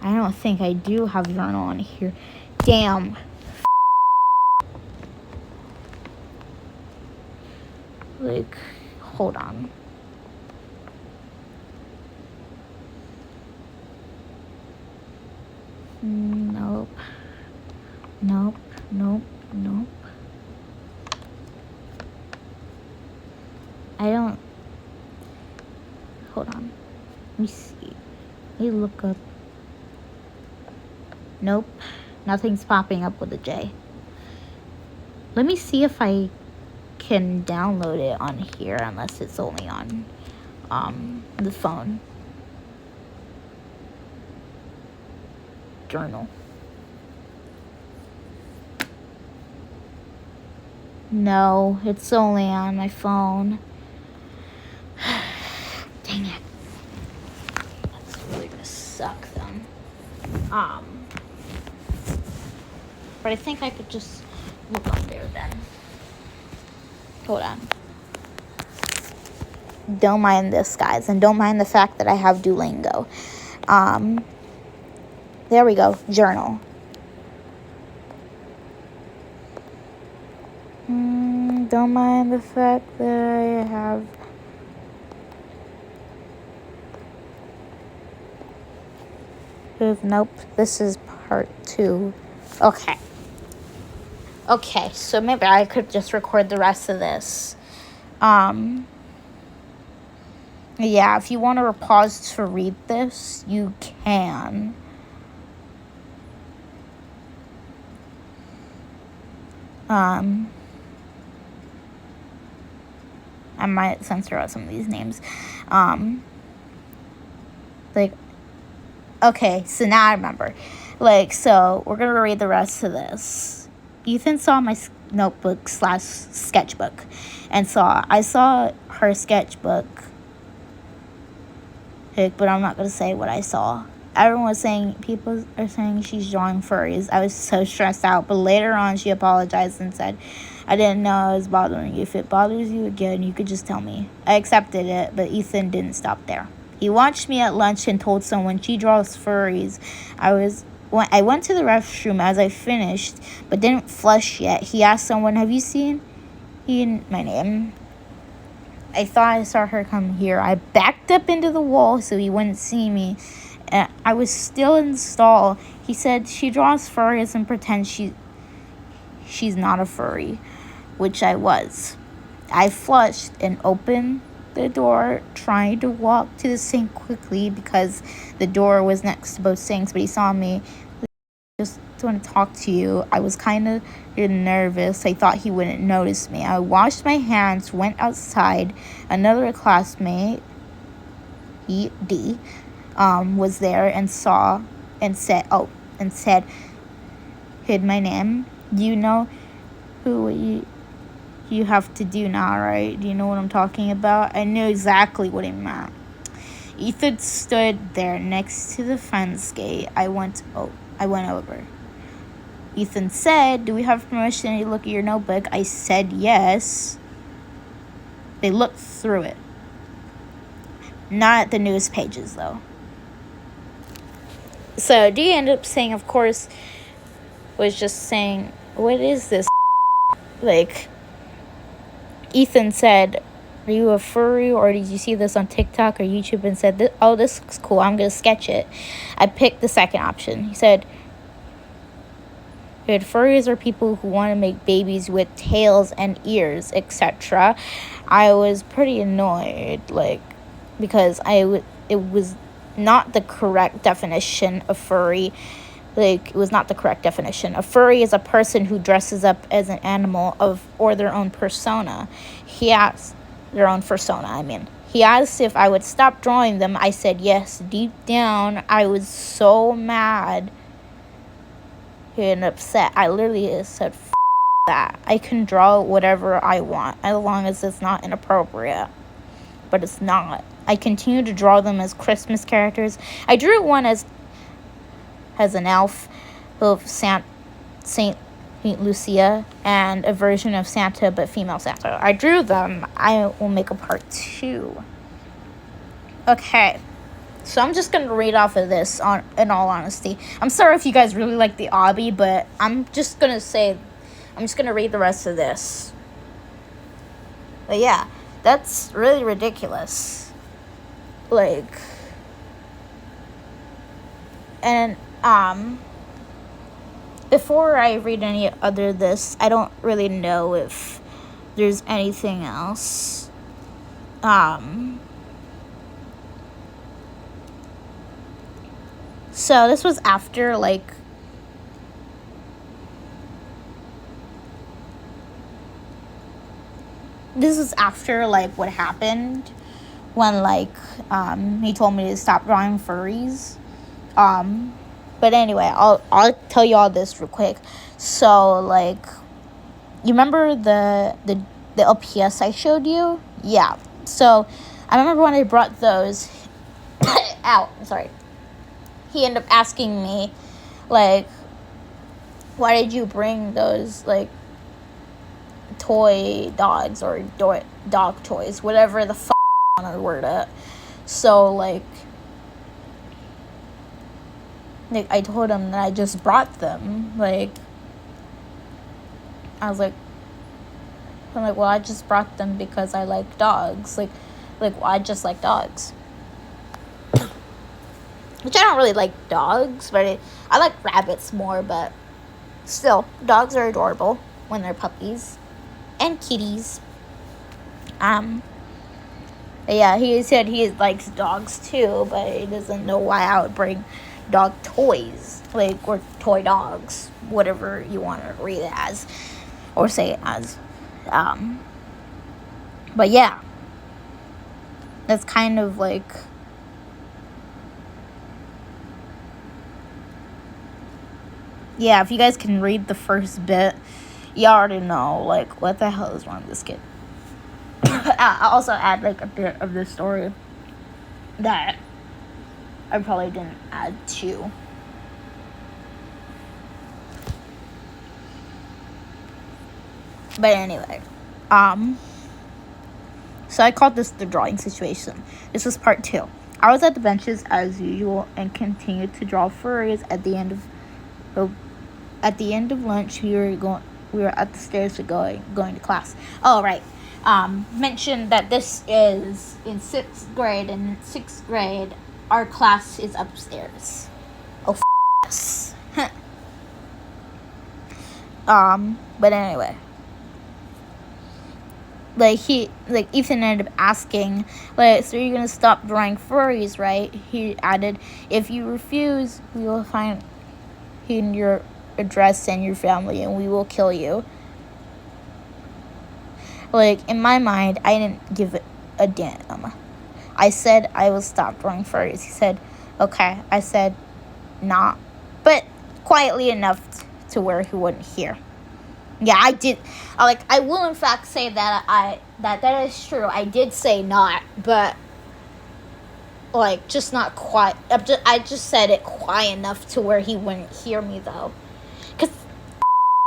Speaker 1: I don't think I do have journal on here. Damn. Like, hold on. Nope. Nope. Nope. Nope. I don't. Hold on. Let me see. Let me look up. Nope. Nothing's popping up with a J. Let me see if I can download it on here, unless it's only on the phone. Journal. No, it's only on my phone. Dang it. That's really gonna suck then. But I think I could just look up there then. Hold on. Don't mind this, guys, and don't mind the fact that I have Duolingo. There we go. Journal. Don't mind the fact that I have. Nope. This is part 2. Okay. Okay, so maybe I could just record the rest of this. Yeah, if you want to pause to read this, you can. I might censor out some of these names. Like, Okay, so now I remember. Like, so we're gonna read the rest of this. Ethan saw my notebook slash sketchbook, and I saw her sketchbook. But I'm not gonna say what I saw. Everyone was saying, people are saying she's drawing furries. I was so stressed out, but later on she apologized and said, I didn't know I was bothering you. If it bothers you again, you could just tell me. I accepted it, but Ethan didn't stop there. He watched me at lunch and told someone she draws furries. I went to the restroom as I finished, but didn't flush yet. He asked someone, have you seen my name? I thought I saw her come here. I backed up into the wall so he wouldn't see me. I was still in the stall. He said she draws furries and pretends she's not a furry, which I was. I flushed and opened the door, trying to walk to the sink quickly because the door was next to both sinks, but he saw me. Just want to talk to you. I was kind of nervous. I thought he wouldn't notice me. I washed my hands, went outside. Another classmate, D, was there and said, hid my name. You know who you have to do now, right? Do you know what I'm talking about? I knew exactly what he meant. Ethan stood there next to the fence gate. I went over. Ethan said, do we have permission to look at your notebook? I said yes. They looked through it. Not at the news pages, though. So D ended up saying, of course, was just saying, what is this? Like, Ethan said, are you a furry, or did you see this on TikTok or YouTube and said, oh, this looks cool, I'm going to sketch it? I picked the second option. He said, furries are people who want to make babies with tails and ears, etc. I was pretty annoyed, because it was not the correct definition of furry. It was not the correct definition. A furry is a person who dresses up as an animal or their own persona. He asked if I would stop drawing them. I said yes. Deep down, I was so mad and upset. I literally said, that. I can draw whatever I want, as long as it's not inappropriate. But it's not. I continue to draw them as Christmas characters. I drew one as an elf of Saint Lucia and a version of Santa, but female Santa. I drew them. I will make a part 2. Okay. So I'm just going to read off of this in all honesty. I'm sorry if you guys really like the obby, but I'm just going to read the rest of this. But yeah, that's really ridiculous. And before I read any other this, I don't really know if there's anything else. So this was after what happened when he told me to stop drawing furries. But anyway, I'll tell you all this real quick. So you remember the LPS I showed you? Yeah. So I remember when I brought those out. Sorry. He ended up asking me, why did you bring those, toy dogs or dog toys, whatever the fuck I want to word it. So, I told him that I just brought them. I was well, I just brought them because I like dogs. Well, I just like dogs. Which I don't really like dogs, but I like rabbits more, but still, dogs are adorable when they're puppies. And kitties. Yeah, he said he likes dogs too, but he doesn't know why I would bring dog toys, or toy dogs, whatever you want to read it as, or say it as. But yeah, that's kind of yeah, if you guys can read the first bit, you already know, like, what the hell is wrong with this kid. I'll also add, like, a bit of the story that I probably didn't add to. But anyway, so I called this the drawing situation. This was part 2. I was at the benches as usual and continued to draw furries. At the end of lunch, we were at the stairs to going to class. Oh right. Mentioned that this is in 6th grade, and in 6th grade our class is upstairs. Oh yes. But anyway, Ethan ended up asking, so you're gonna stop drawing furries, right? He added, if you refuse, we will find your address and your family, and we will kill you. In my mind, I didn't give a damn. I said I will stop drawing furries. He said, okay. I said, nah, but quietly enough to where he wouldn't hear. Yeah, I did. I will in fact say that that is true. I did say not, but just not quite. I just said it quiet enough to where he wouldn't hear me though, cause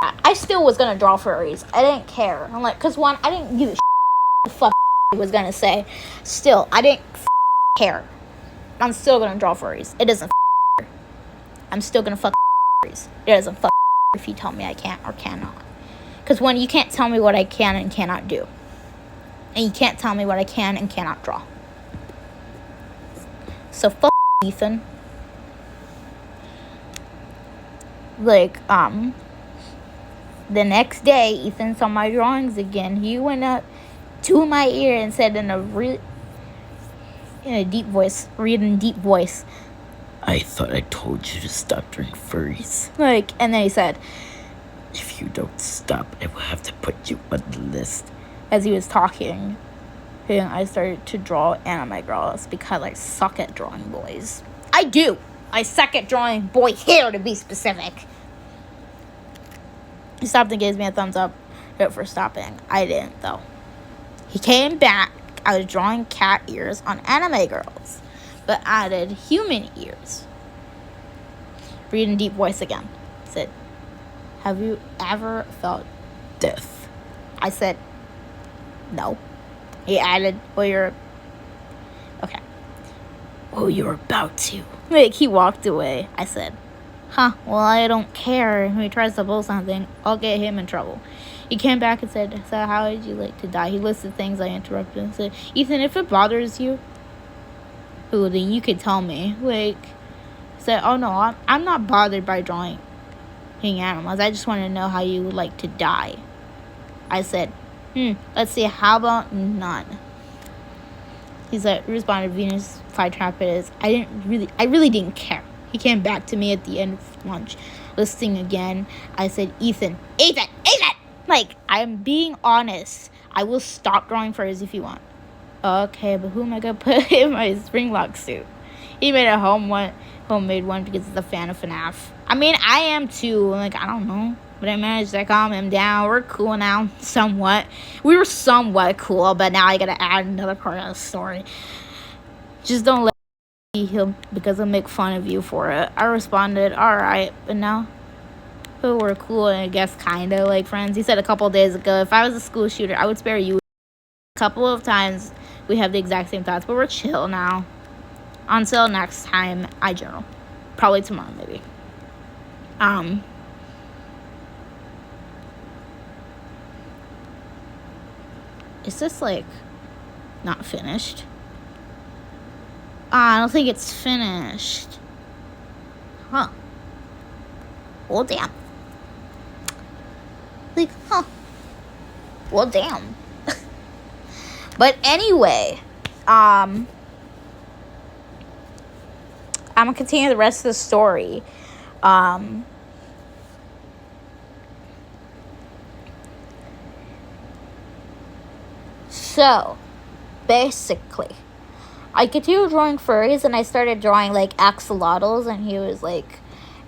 Speaker 1: I still was gonna draw furries. I didn't care. Cause one, I didn't give a the fuck he was gonna say. Still, I didn't care. I'm still gonna draw furries. It doesn't. I'm still gonna fuck furries. It doesn't fuck if you tell me I can't or cannot. Because one, you can't tell me what I can and cannot do. And you can't tell me what I can and cannot draw. So fuck Ethan. The next day, Ethan saw my drawings again. He went up to my ear and said in a deep voice, I thought I told you to stop drawing furries. And then he said, if you don't stop, I will have to put you on the list. As he was talking, I started to draw anime girls because I suck at drawing boys. I do. I suck at drawing boy hair, to be specific. He stopped and gave me a thumbs up for stopping. I didn't, though. He came back. I was drawing cat ears on anime girls, but added human ears. Read in deep voice again. Said, have you ever felt death? I said, no. He added, okay. Well, you're about to. He walked away. I said, well, I don't care. If he tries to pull something, I'll get him in trouble. He came back and said, so how would you like to die? He listed things. I interrupted and said, Ethan, if it bothers you, then you could tell me. Said, oh no, I'm not bothered by drawing animals. I just want to know how you would like to die. I said, let's see, how about none? He responded, Venus flytrap it is. I really didn't care. He came back to me at the end of lunch, listening again. I said, Ethan! I'm being honest. I will stop drawing furries if you want. Okay, but who am I gonna put in my Springlock suit? He made a homemade one because he's a fan of FNAF. I mean, I am too. I don't know. But I managed to calm him down. We're cool now, somewhat. We were somewhat cool, but now I gotta add another part of the story. Just don't let him, because he'll make fun of you for it. I responded, alright, but now we're cool and I guess kinda like friends. He said a couple days ago, if I was a school shooter, I would spare you. A couple of times we have the exact same thoughts, but we're chill now. Until next time, I journal. Probably tomorrow, maybe. Is this, not finished? I don't think it's finished. Huh. Well, damn. Well, damn. But anyway, I'm gonna continue the rest of the story. So, basically, I continued drawing furries, and I started drawing, axolotls, and he was, I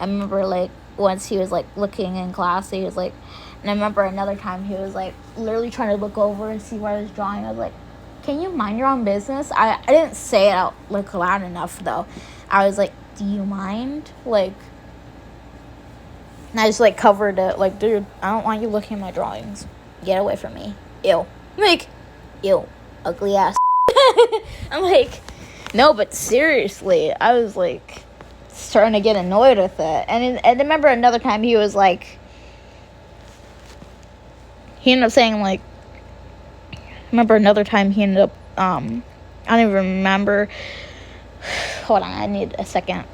Speaker 1: remember, once he was like looking in class, he was like, and I remember another time he was like literally trying to look over and see what I was drawing. I was like, can you mind your own business? I didn't say it out like loud enough though. I was like, do you mind? Like, and I just like covered it, like, dude, I don't want you looking at my drawings. Get away from me. Ew. Like, ew, ugly ass. I'm like, no, but seriously, I was like starting to get annoyed with it. And I remember another time he was like, he ended up saying like, I don't even remember. Hold on, I need a second.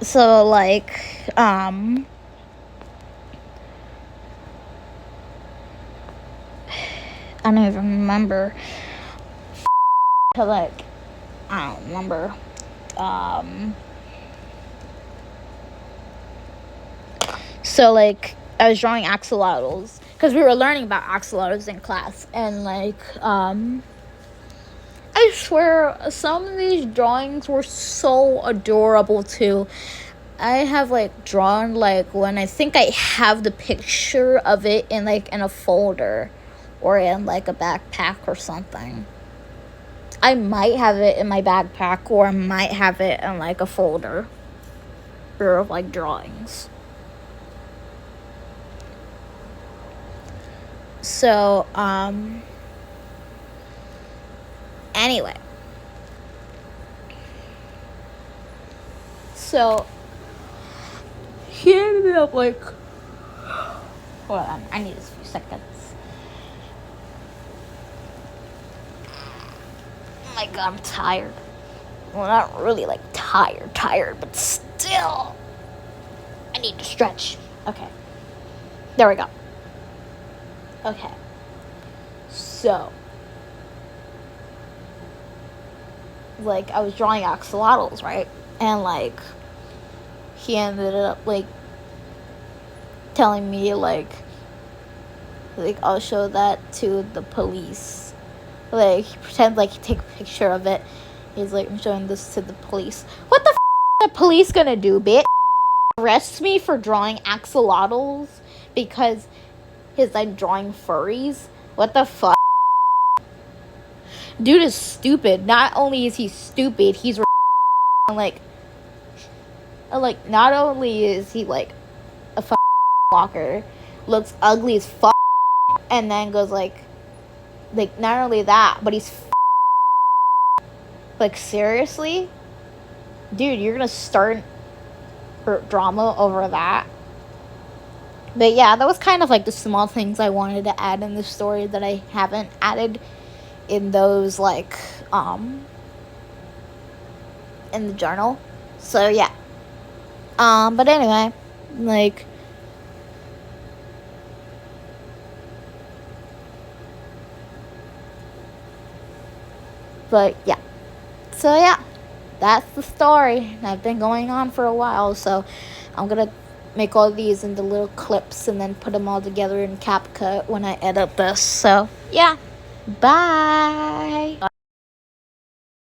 Speaker 1: So like, I don't even remember. Like, I don't remember. So like, I was drawing axolotls because we were learning about axolotls in class, and like, I swear some of these drawings were so adorable too. I have like drawn like when I think I have the picture of it in like in a folder or in like a backpack or something. I might have it in my backpack or I might have it in like a folder of like drawings. So, anyway. So, he ended up like, hold on, I need a few seconds. Oh my god, I'm tired. Well, not really like tired, but still. I need to stretch. Okay. There we go. Okay. So, like, I was drawing axolotls, right? And, like, he ended up, like, telling me, like, I'll show that to the police. Like, he pretends like he take a picture of it. He's like, I'm showing this to the police. What the f*** are the police gonna do, bitch? Arrest me for drawing axolotls because he's like drawing furries? What the fuck? Dude is stupid. Not only is he stupid, he's like not only is he like a walker, looks ugly as fuck, and then goes like not only that, but he's like, seriously? Dude, you're gonna start drama over that? But yeah, that was kind of like the small things I wanted to add in the story that I haven't added in those, like, in the journal. So yeah. But anyway, like, but yeah. So yeah, that's the story. I've been going on for a while, so I'm gonna make all these into little clips and then put them all together in CapCut when I edit this. So yeah, bye.